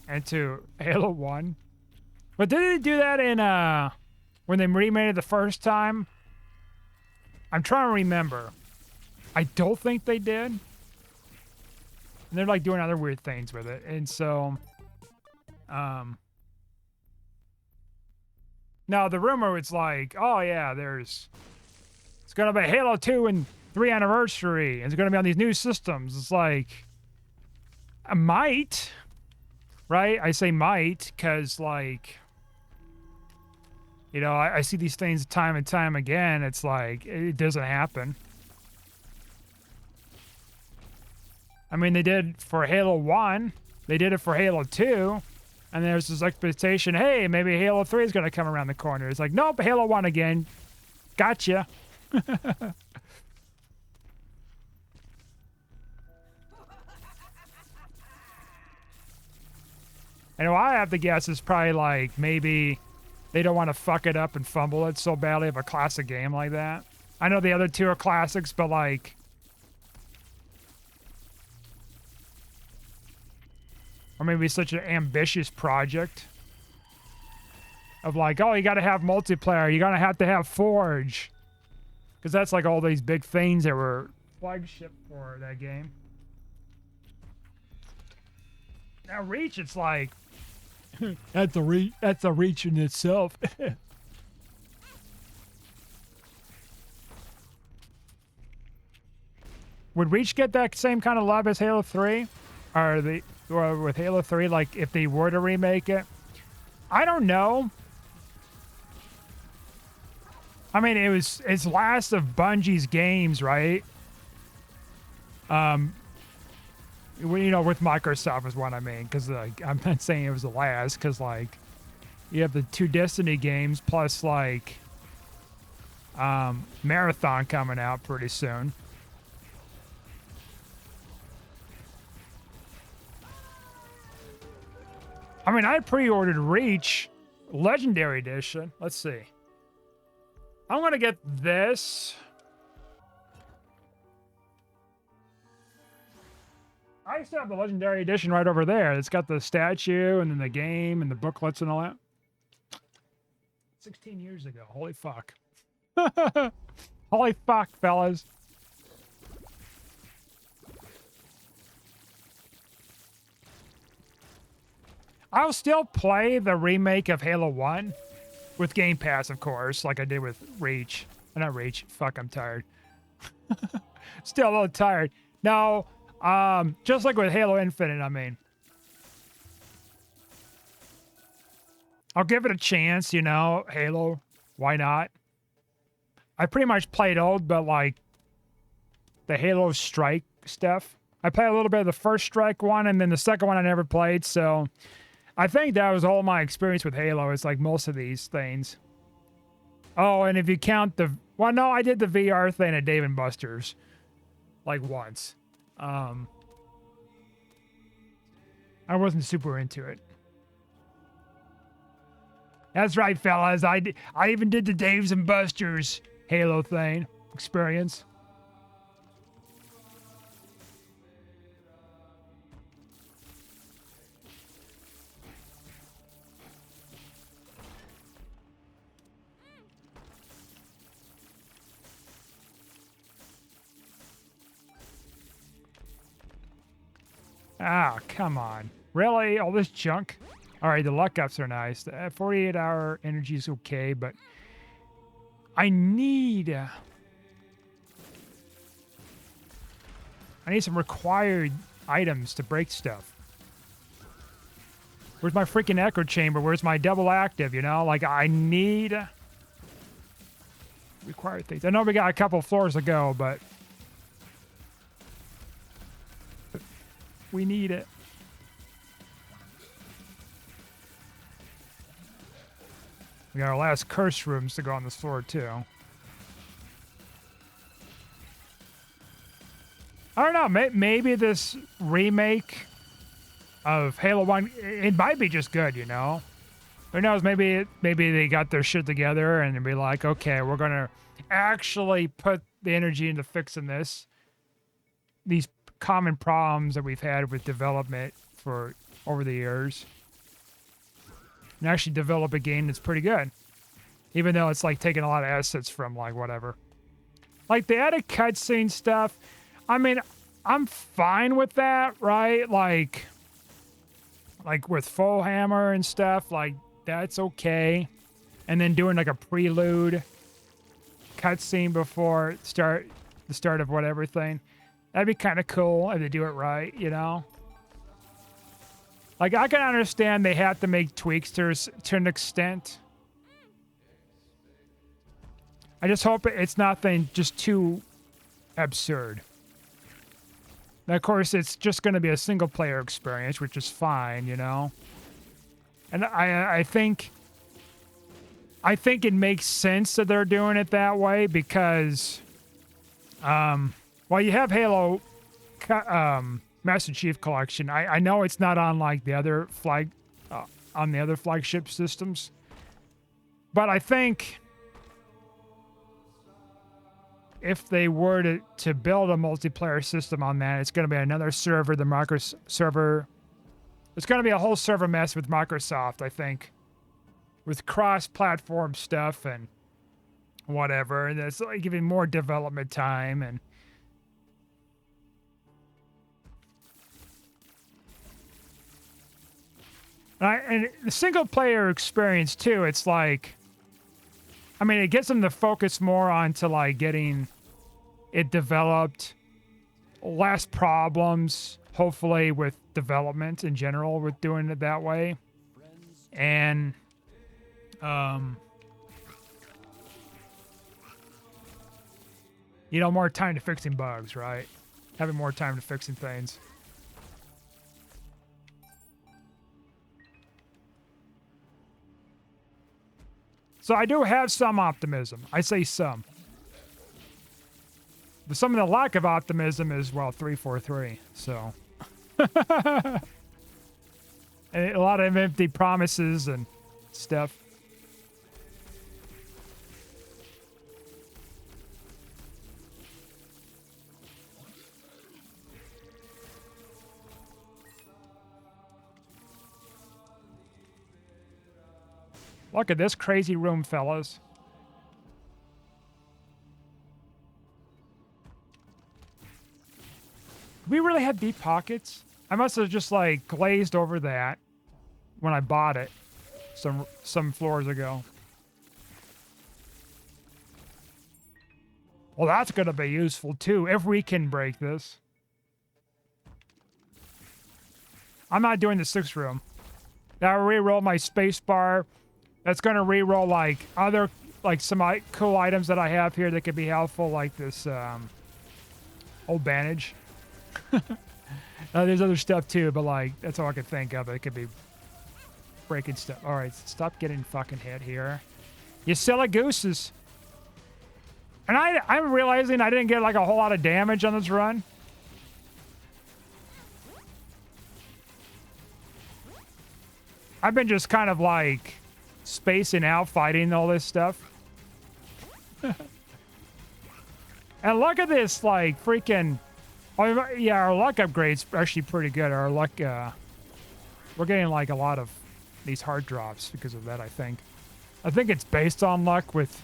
A: into Halo 1. But did they do that in when they remade it the first time? I'm trying to remember. I don't think they did. And they're like doing other weird things with it. And so now the rumor is like, oh yeah, it's gonna be Halo 2 and 3 anniversary, and it's gonna be on these new systems. It's like, I might, right? I say might because, like, you know, I see these things time and time again. It's like, it doesn't happen. I mean, they did for Halo 1. They did it for Halo 2. And there's this expectation, hey, maybe Halo 3 is going to come around the corner. It's like, nope, Halo 1 again. Gotcha. And what I have to guess is probably like maybe they don't want to fuck it up and fumble it so badly of a classic game like that. I know the other two are classics, but like... Or maybe such an ambitious project. Of like, oh, you gotta have multiplayer, you gotta have to have Forge. Because that's like all these big things that were flagship for that game. Now Reach, it's like... that's a reach in itself. Would Reach get that same kind of love as Halo 3? Or with Halo 3, like if they were to remake it? I don't know. I mean, it's last of Bungie's games, right? You know, with Microsoft is what I mean, because like I'm not saying it was the last, because like you have the 2 Destiny games plus like Marathon coming out pretty soon. I mean, I pre-ordered Reach Legendary Edition. Let's see. I'm gonna get this. I used to have the Legendary Edition right over there. It's got the statue and then the game and the booklets and all that. 16 years ago. Holy fuck. Holy fuck, fellas. I'll still play the remake of Halo 1 with Game Pass, of course, like I did with Reach. Not Reach. Fuck, I'm tired. Still a little tired. No, just like with Halo Infinite, I mean. I'll give it a chance, you know, Halo. Why not? I pretty much played old, but like the Halo Strike stuff. I played a little bit of the first Strike one, and then the second one I never played, so I think that was all my experience with Halo. It's like most of these things. Oh, and if you count the... Well, no, I did the VR thing at Dave & Buster's. Like, once. I wasn't super into it. That's right, fellas. I even did the Dave's & Buster's Halo thing experience. Ah, come on. Really? All this junk? All right, the luck ups are nice. The 48-hour energy is okay, but I need some required items to break stuff. Where's my freaking echo chamber? Where's my double active, you know? Like, I need required things. I know we got a couple floors to go, but we need it. We got our last curse rooms to go on this floor, too. I don't know. Maybe this remake of Halo 1, it might be just good, you know? Who knows? Maybe they got their shit together and be like, okay, we're going to actually put the energy into fixing this. These common problems that we've had with development for over the years. And actually develop a game that's pretty good. Even though it's like taking a lot of assets from like whatever. Like the added cutscene stuff, I mean, I'm fine with that, right? Like with Full Hammer and stuff, like that's okay. And then doing like a prelude cutscene before the start of whatever thing. That'd be kind of cool if they do it right, you know? Like, I can understand they have to make tweaks to an extent. I just hope it's nothing just too absurd. Now, of course, it's just going to be a single-player experience, which is fine, you know? And I think it makes sense that they're doing it that way because... well, you have Halo Master Chief Collection. I know it's not on like the other on the other flagship systems, but I think if they were to build a multiplayer system on that, it's going to be another server, the Microsoft server. It's going to be a whole server mess with Microsoft, I think, with cross-platform stuff and whatever, and it's like giving more development time and. And the single-player experience, too, it's like... I mean, it gets them to focus more onto, like, getting it developed. Less problems, hopefully, with development in general with doing it that way. And, you know, more time to fixing bugs, right? Having more time to fixing things. So I do have some optimism. I say some. But some of the lack of optimism is, well, 343. So. And a lot of empty promises and stuff. Look at this crazy room, fellas. We really had deep pockets? I must have just, like, glazed over that when I bought it some floors ago. Well, that's gonna be useful, too, if we can break this. I'm not doing the 6th room. Now I re-roll my space bar That's going to reroll like other, like some cool items that I have here that could be helpful, like this old bandage. There's other stuff too, but like that's all I could think of. It could be breaking stuff. All right, stop getting fucking hit here. You silly gooses. And I'm realizing I didn't get like a whole lot of damage on this run. I've been just kind of like spacing out, fighting all this stuff. And look at this, like freaking. Oh, yeah, our luck upgrade's actually pretty good. Our luck, we're getting like a lot of these hard drops because of that, I think. I think it's based on luck with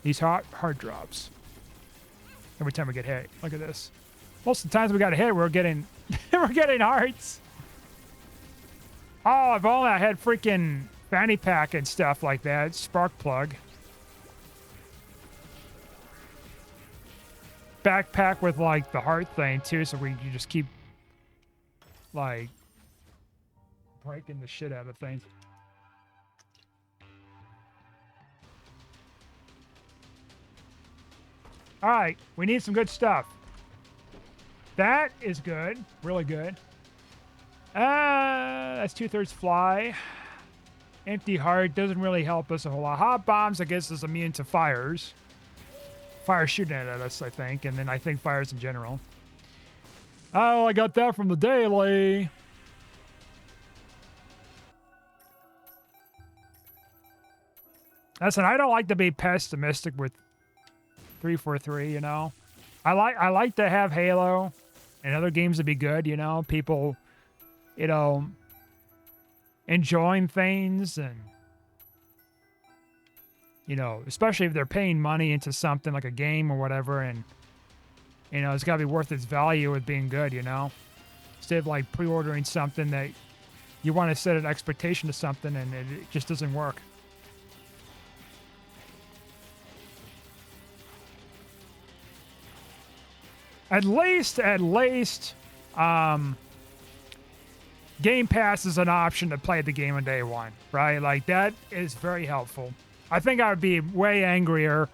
A: these hard drops. Every time we get hit, look at this. Most of the times we got hit, we're getting, we're getting hearts. Oh, if only I had freaking fanny pack and stuff like that. Spark plug. Backpack with like the heart thing too, so you just keep like breaking the shit out of things. All right, we need some good stuff. That is good, really good. That's 2/3 fly. Empty heart doesn't really help us a whole lot. Hot bombs, I guess, is immune to fires. Fire shooting at us, I think, and then I think fires in general. Oh, I got that from the daily. Listen, I don't like to be pessimistic with 343, you know. I like to have Halo and other games to be good, you know. People, you know, enjoying things and, you know, especially if they're paying money into something like a game or whatever, and, you know, it's got to be worth its value with being good, you know? Instead of, like, pre-ordering something that you want to set an expectation to something and it just doesn't work. At least, Game Pass is an option to play the game on day one, right? Like, that is very helpful. I think I would be way angrier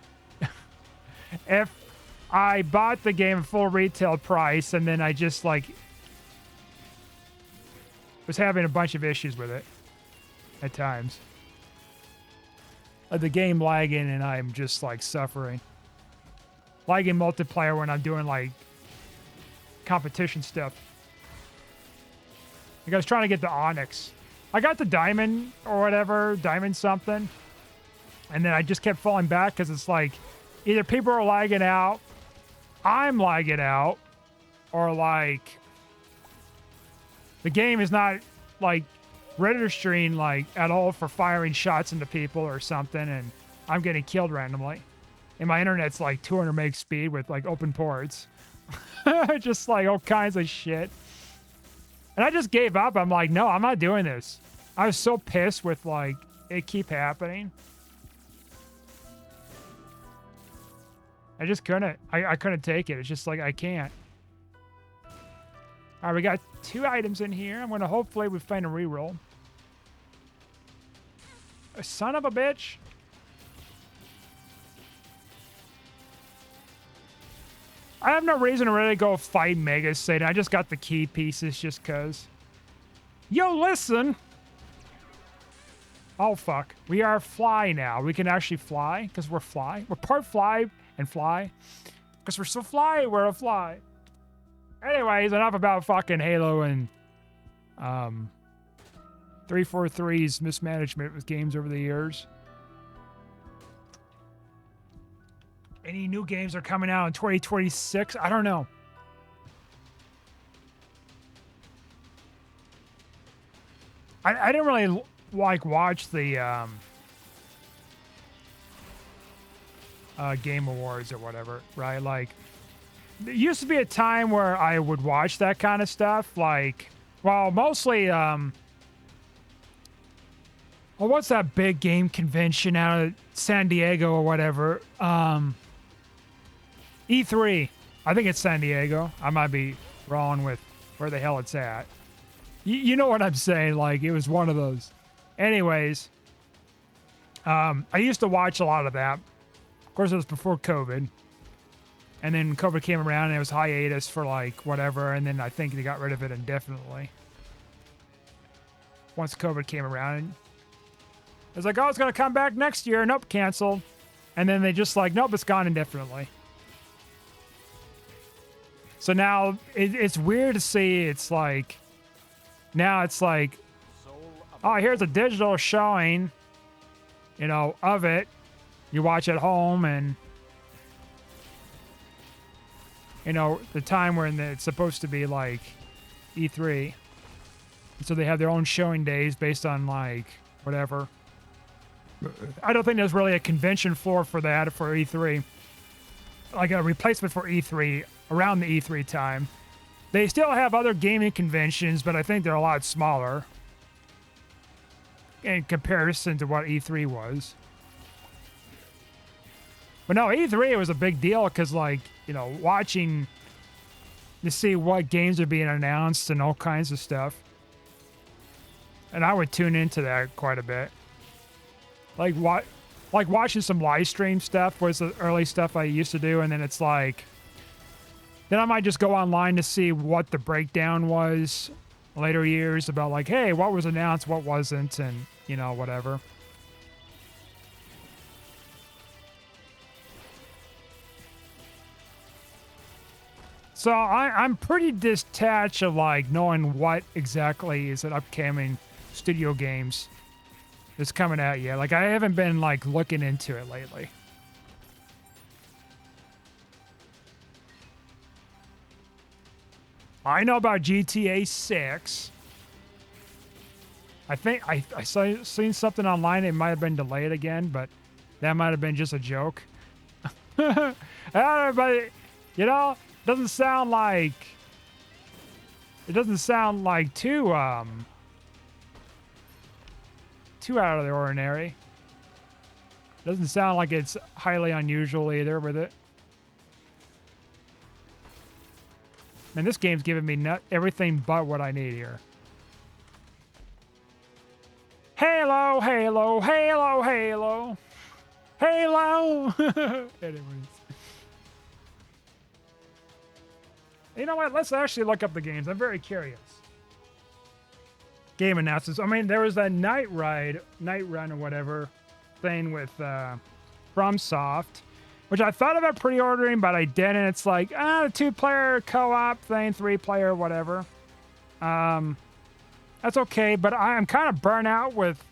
A: if I bought the game at full retail price and then I just, like, was having a bunch of issues with it at times. The game lagging and I'm just, like, suffering. Lagging multiplayer when I'm doing, like, competition stuff. Like, I was trying to get the Onyx. I got the Diamond or whatever, Diamond something. And then I just kept falling back because it's like either people are lagging out, I'm lagging out, or like the game is not like registering like at all for firing shots into people or something, and I'm getting killed randomly. And my internet's like 200 meg speed with like open ports. Just like all kinds of shit. And I just gave up. I'm like, no, I'm not doing this. I was so pissed with like it keep happening. I just couldn't. I couldn't take it. It's just like, I can't. All right, we got 2 items in here. I'm going to hopefully we find a reroll. A son of a bitch. I have no reason to really go fight Mega Satan. I just got the key pieces just because. Yo, listen. Oh, fuck. We are fly now. We can actually fly because we're fly. We're part fly and fly. Because we're so fly, we're a fly. Anyways, enough about fucking Halo and 343's mismanagement with games over the years. Any new games are coming out in 2026? I don't know. I didn't really like watch the Game Awards or whatever, right? Like, there used to be a time where I would watch that kind of stuff. Like, well, mostly, well, what's that big game convention out of San Diego or whatever? E3. I think it's San Diego. I might be wrong with where the hell it's at. You know what I'm saying? Like, it was one of those. Anyways, I used to watch a lot of that. Of course, it was before COVID. And then COVID came around and it was hiatus for like whatever. And then I think they got rid of it indefinitely. Once COVID came around, it was like, oh, it's going to come back next year. Nope, canceled. And then they just like, nope, it's gone indefinitely. So now it's weird to see. It's like, now it's like, oh, here's a digital showing, you know, of it. You watch at home and, you know, the time when it's supposed to be like E3. And so they have their own showing days based on like whatever. I don't think there's really a convention floor for that for E3. Like a replacement for E3 around the E3 time. They still have other gaming conventions, but I think they're a lot smaller in comparison to what E3 was. But no, E3 was a big deal because, like, you know, watching to see what games are being announced and all kinds of stuff. And I would tune into that quite a bit. Like watching some live stream stuff was the early stuff I used to do, and then it's like, then I might just go online to see what the breakdown was later years about like, hey, what was announced, what wasn't, and, you know, whatever. So I'm pretty detached of like knowing what exactly is an upcoming studio games that's coming out yet. Like I haven't been like looking into it lately. I know about GTA 6. I think I seen something online. It might have been delayed again, but that might have been just a joke. I don't know, but you know, it doesn't sound like too out of the ordinary. Doesn't sound like it's highly unusual either with it. Man, this game's giving me everything but what I need here. Halo, Halo, Halo, Halo. Halo! Anyways. You know what? Let's actually look up the games. I'm very curious. Game announcements. I mean, there was that Night Run or whatever thing with FromSoft, which I thought about pre-ordering, but I didn't. It's like, the 2-player co-op thing, 3-player, whatever. That's okay, but I'm kind of burnt out with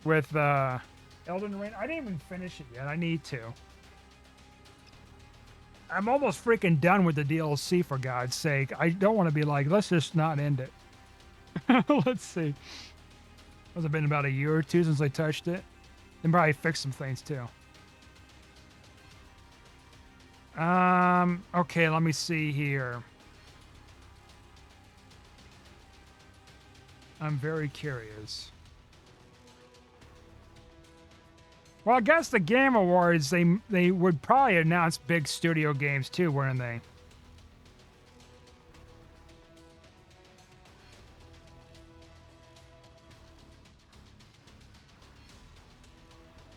A: Elden Ring. I didn't even finish it yet. I need to. I'm almost freaking done with the DLC, for God's sake. I don't want to be like, let's just not end it. Let's see. Has it been about a year or two since I touched it? And probably fixed some things too. Okay, let me see here. I'm very curious. Well, I guess the Game Awards, they would probably announce big studio games too, wouldn't they?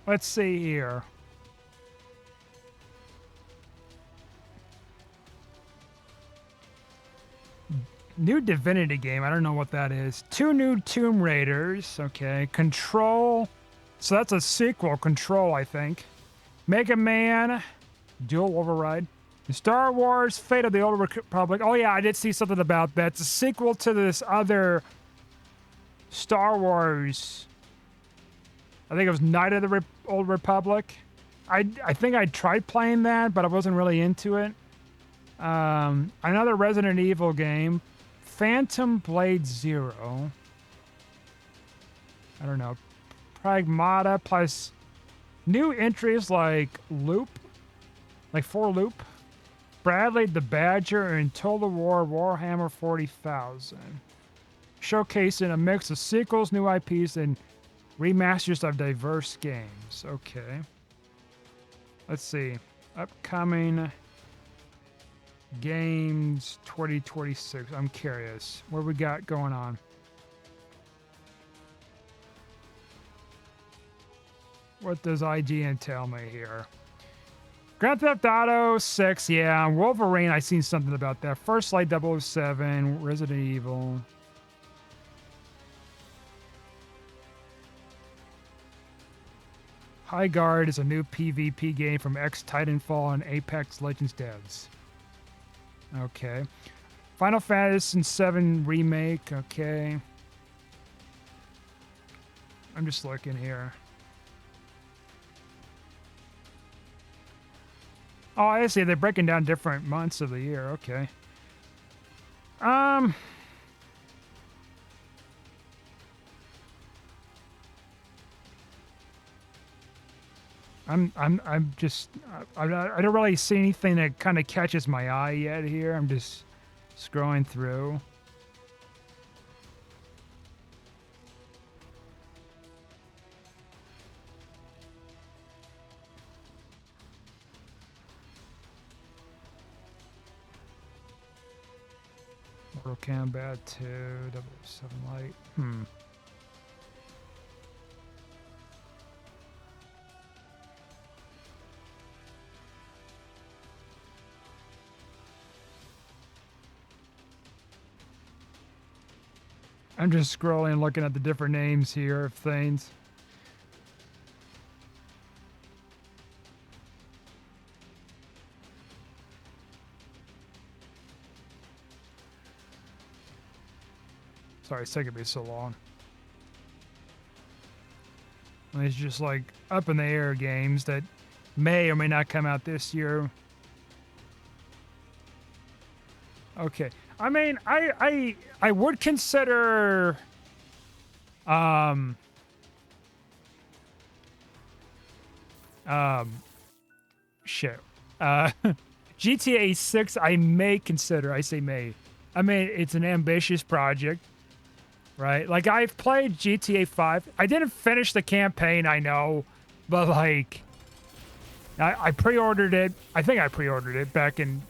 A: Let's see here. New Divinity game. I don't know what that is. 2 new Tomb Raiders. Okay. Control. So that's a sequel. Control, I think. Mega Man. Dual Override. Star Wars. Fate of the Old Republic. Oh, yeah. I did see something about that. It's a sequel to this other Star Wars. I think it was Night of the Old Republic. I think I tried playing that, but I wasn't really into it. Another Resident Evil game. Phantom Blade Zero. I don't know. Pragmata plus new entries like Loop. Like 4 Loop. Bradley the Badger and Total War Warhammer 40,000. Showcasing a mix of sequels, new IPs, and remasters of diverse games. Okay. Let's see. Upcoming games 2026. I'm curious. What we got going on? What does IGN tell me here? Grand Theft Auto 6, yeah. Wolverine, I seen something about that. First Light 007, Resident Evil. High Guard is a new PvP game from ex-Titanfall and Apex Legends devs. Okay. Final Fantasy VII Remake, okay. I'm just looking here. Oh, I see. They're breaking down different months of the year. Okay. I'm just I don't really see anything that kind of catches my eye yet here. I'm just scrolling through. Mortal Kombat 2, 007 Light. I'm just scrolling, looking at the different names here of things. Sorry, it's taking me so long. And it's just like up in the air games that may or may not come out this year. Okay. I mean, I would consider shit. GTA 6 I may consider. I say may. I mean, it's an ambitious project, right? Like, I've played GTA 5. I didn't finish the campaign, I know, but like I pre-ordered it. I think I pre-ordered it back in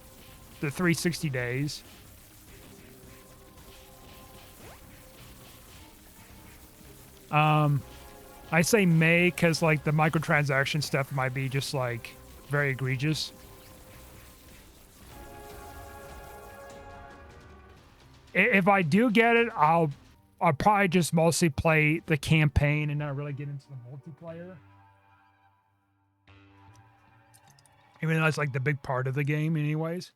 A: the 360 days. I say may because like the microtransaction stuff might be just like very egregious. If I do get it, I'll probably just mostly play the campaign and not really get into the multiplayer. Even though that's like the big part of the game anyways.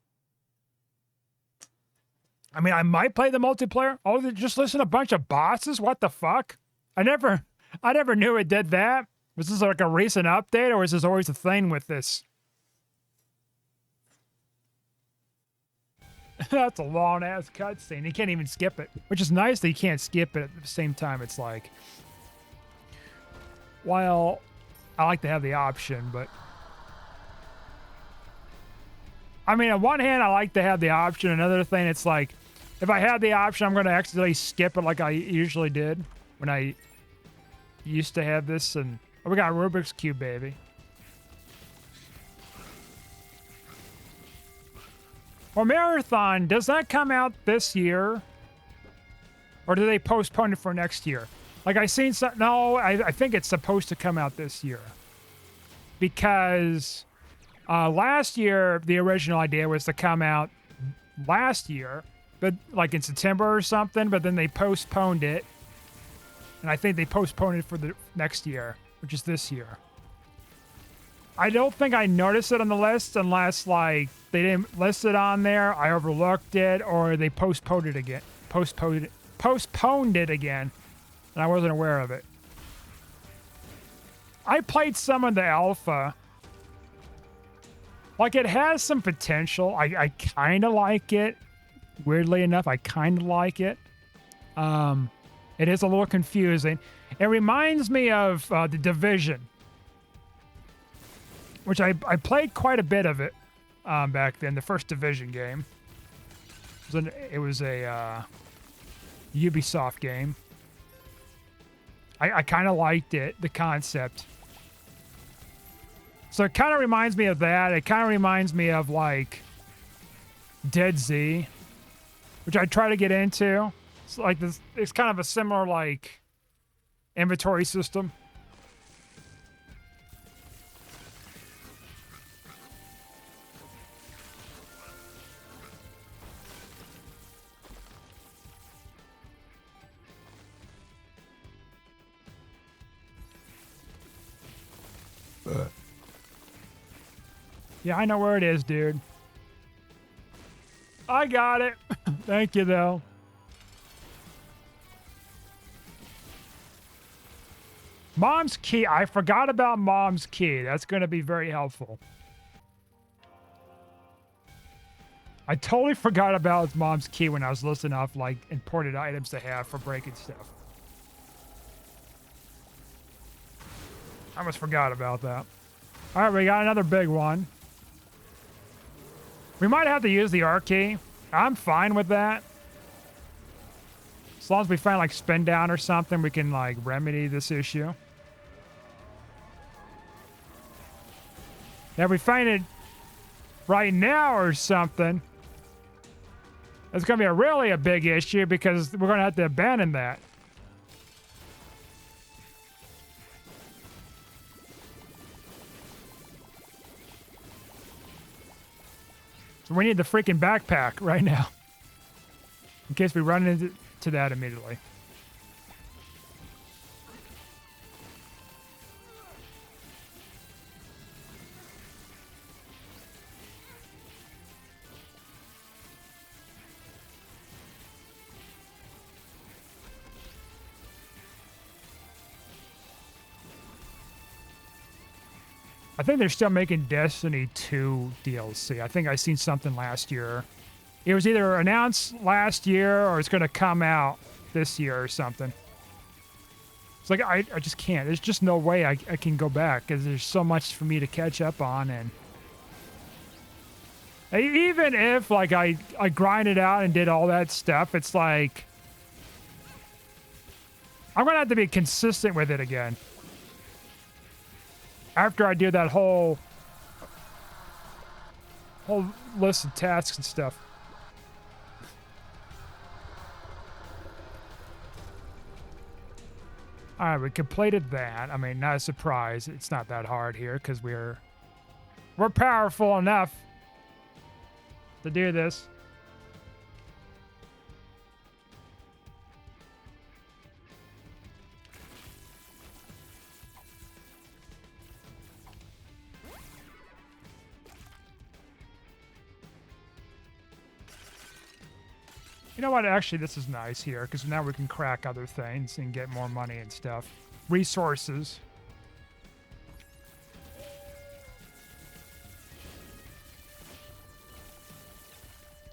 A: I mean, I might play the multiplayer. Oh, just listen to a bunch of bosses? What the fuck? I never knew it did that. Was this like a recent update, or is this always a thing with this? That's a long-ass cutscene. You can't even skip it. Which is nice that you can't skip it at the same time. It's like, well, I like to have the option, but... I mean, on one hand, I like to have the option. Another thing, it's like, if I had the option, I'm going to accidentally skip it like I usually did when I used to have this. And oh, we got Rubik's Cube, baby. Well, Marathon, does that come out this year? Or do they postpone it for next year? Like, I seen some... No, I think it's supposed to come out this year. Because... last year, the original idea was to come out last year, but like in September or something, but then they postponed it. And I think they postponed it for the next year, which is this year. I don't think I noticed it on the list unless like they didn't list it on there, I overlooked it, or they postponed it again. Postponed it again, and I wasn't aware of it. I played some of the alpha. Like, it has some potential. I kind of like it. Weirdly enough, I kind of like it. It is a little confusing. It reminds me of The Division, which I played quite a bit of it back then, the first Division game. It was a Ubisoft game. I kind of liked it, the concept. So it kind of reminds me of that. It kind of reminds me of, like, Dead Z, which I try to get into. It's like this. It's kind of a similar, like, inventory system. Yeah, I know where it is, dude. I got it. Thank you, though. Mom's key. I forgot about Mom's key. That's going to be very helpful. I totally forgot about Mom's key when I was listing off, like, important items to have for breaking stuff. I almost forgot about that. All right, we got another big one. We might have to use the R key. I'm fine with that. As long as we find, like, spin down or something, we can, like, remedy this issue. Now, if we find it right now or something, it's going to be really a big issue because we're going to have to abandon that. So we need the freaking backpack right now in case we run into that immediately. I think they're still making Destiny 2 DLC. I think I seen something last year. It was either announced last year or it's going to come out this year or something. It's like, I just can't. There's just no way I can go back because there's so much for me to catch up on. And even if, like, I grinded out and did all that stuff, it's like, I'm going to have to be consistent with it again. After I do that whole list of tasks and stuff. All right, we completed that. I mean, not a surprise. It's not that hard here because we're powerful enough to do this. You know what? Actually, this is nice here because now we can crack other things and get more money and stuff. Resources.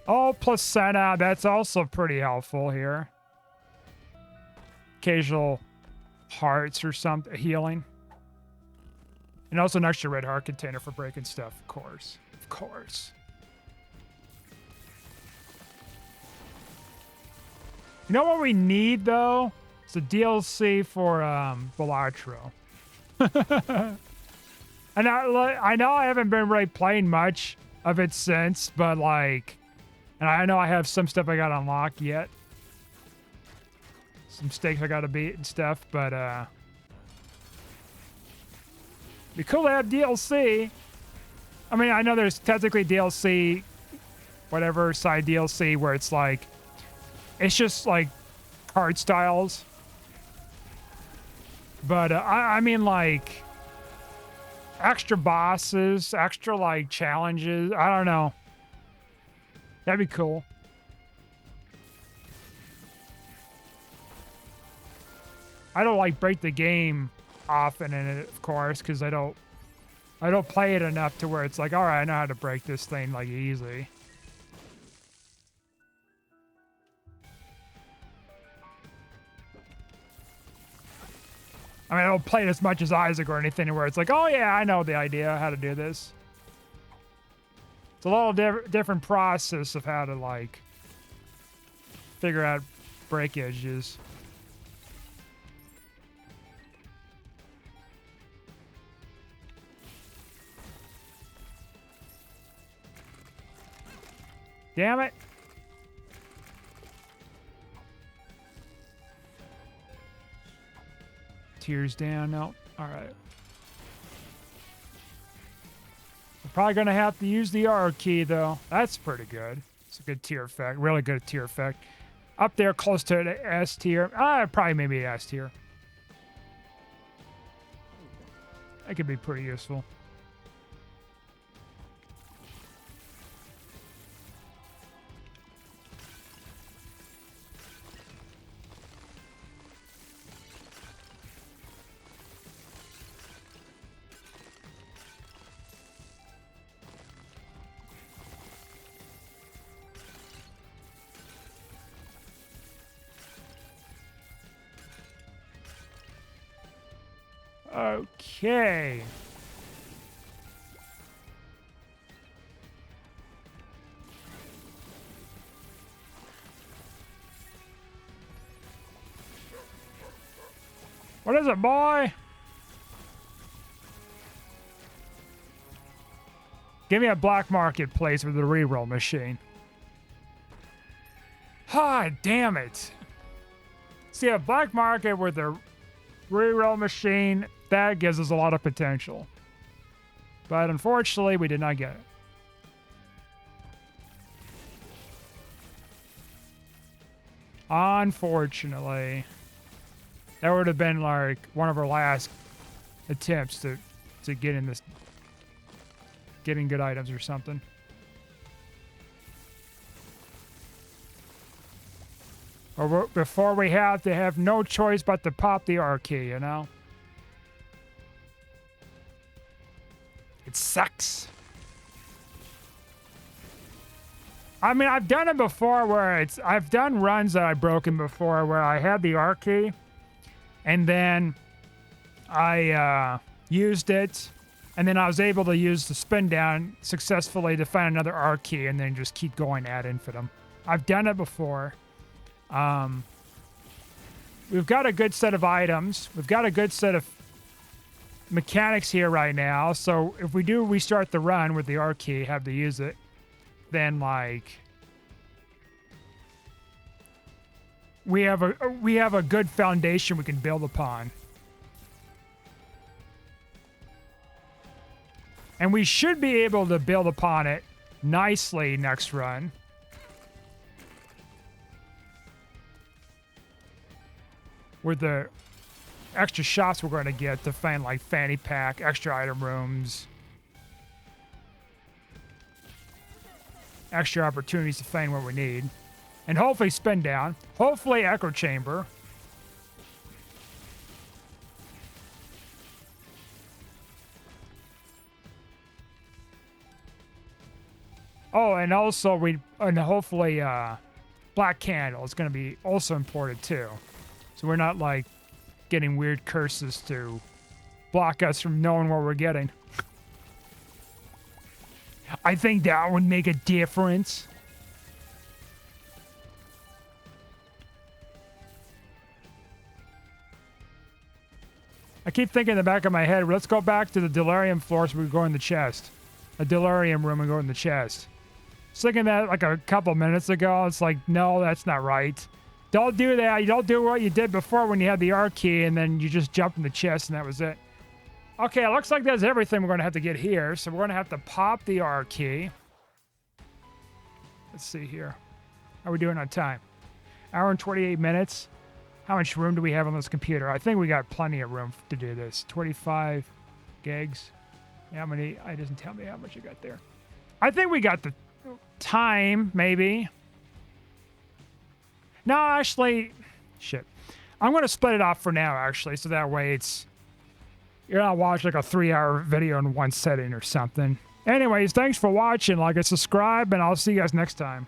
A: Oh, placenta. That's also pretty helpful here. Occasional hearts or something. Healing. And also an extra red heart container for breaking stuff, of course. Of course. You know what we need, though? It's a DLC for Balatro. And I know I haven't been really playing much of it since, but, like... And I know I have some stuff I got unlocked yet. Some stakes I gotta beat and stuff, but, be cool to have DLC. I mean, I know there's technically DLC, whatever, side DLC, where it's like... It's just like card styles. But I mean, like extra bosses, extra like challenges. I don't know. That'd be cool. I don't like break the game often in it, of course, because I don't play it enough to where it's like, all right, I know how to break this thing like easily. I mean, I don't play it as much as Isaac or anything where it's like, oh yeah, I know the idea how to do this. It's a little different process of how to, like, figure out breakages. Damn it. Tears down. No. All right. We're probably going to have to use the R key, though. That's pretty good. It's a good tier effect. Really good tier effect. Up there close to the S tier. Probably maybe S tier. That could be pretty useful. Okay. What is it, boy? Give me a black market place with a reroll machine. Ah, damn it. See, a black market with a reroll machine, that gives us a lot of potential. But unfortunately, we did not get it. Unfortunately. That would have been like one of our last attempts to get in this, getting good items or something. Or before we have to have no choice but to pop the R key, you know? It sucks. I mean, I've done it before where I've done runs that I've broken before where I had the R key and then I used it and then I was able to use the spin down successfully to find another R key and then just keep going ad infinitum. I've done it before. We've got a good set of items. We've got a good set of mechanics here right now. So if we do restart the run with the R key, have to use it, then like we have a good foundation we can build upon. And we should be able to build upon it nicely next run. With the extra shots we're going to get to find like fanny pack, extra item rooms, extra opportunities to find what we need, and hopefully spin down, hopefully echo chamber. Oh, and also hopefully black candle is going to be also important too. So we're not like getting weird curses to block us from knowing what we're getting. I think that would make a difference. I keep thinking in the back of my head, let's go back to the delirium floor so we can go in the chest. A delirium room and go in the chest. I was thinking that like a couple minutes ago. It's like, no, that's not right. Don't do that. You don't do what you did before when you had the R key and then you just jumped in the chest and that was it. Okay, it looks like that's everything we're going to have to get here. So we're going to have to pop the R key. Let's see here. How are we doing on time? Hour and 28 minutes. How much room do we have on this computer? I think we got plenty of room to do this. 25 gigs. How many? It doesn't tell me how much I got there. I think we got the time, maybe. No, actually, shit. I'm going to split it off for now, actually, so that way you're not watching like a 3-hour video in one setting or something. Anyways, thanks for watching. Like and subscribe, and I'll see you guys next time.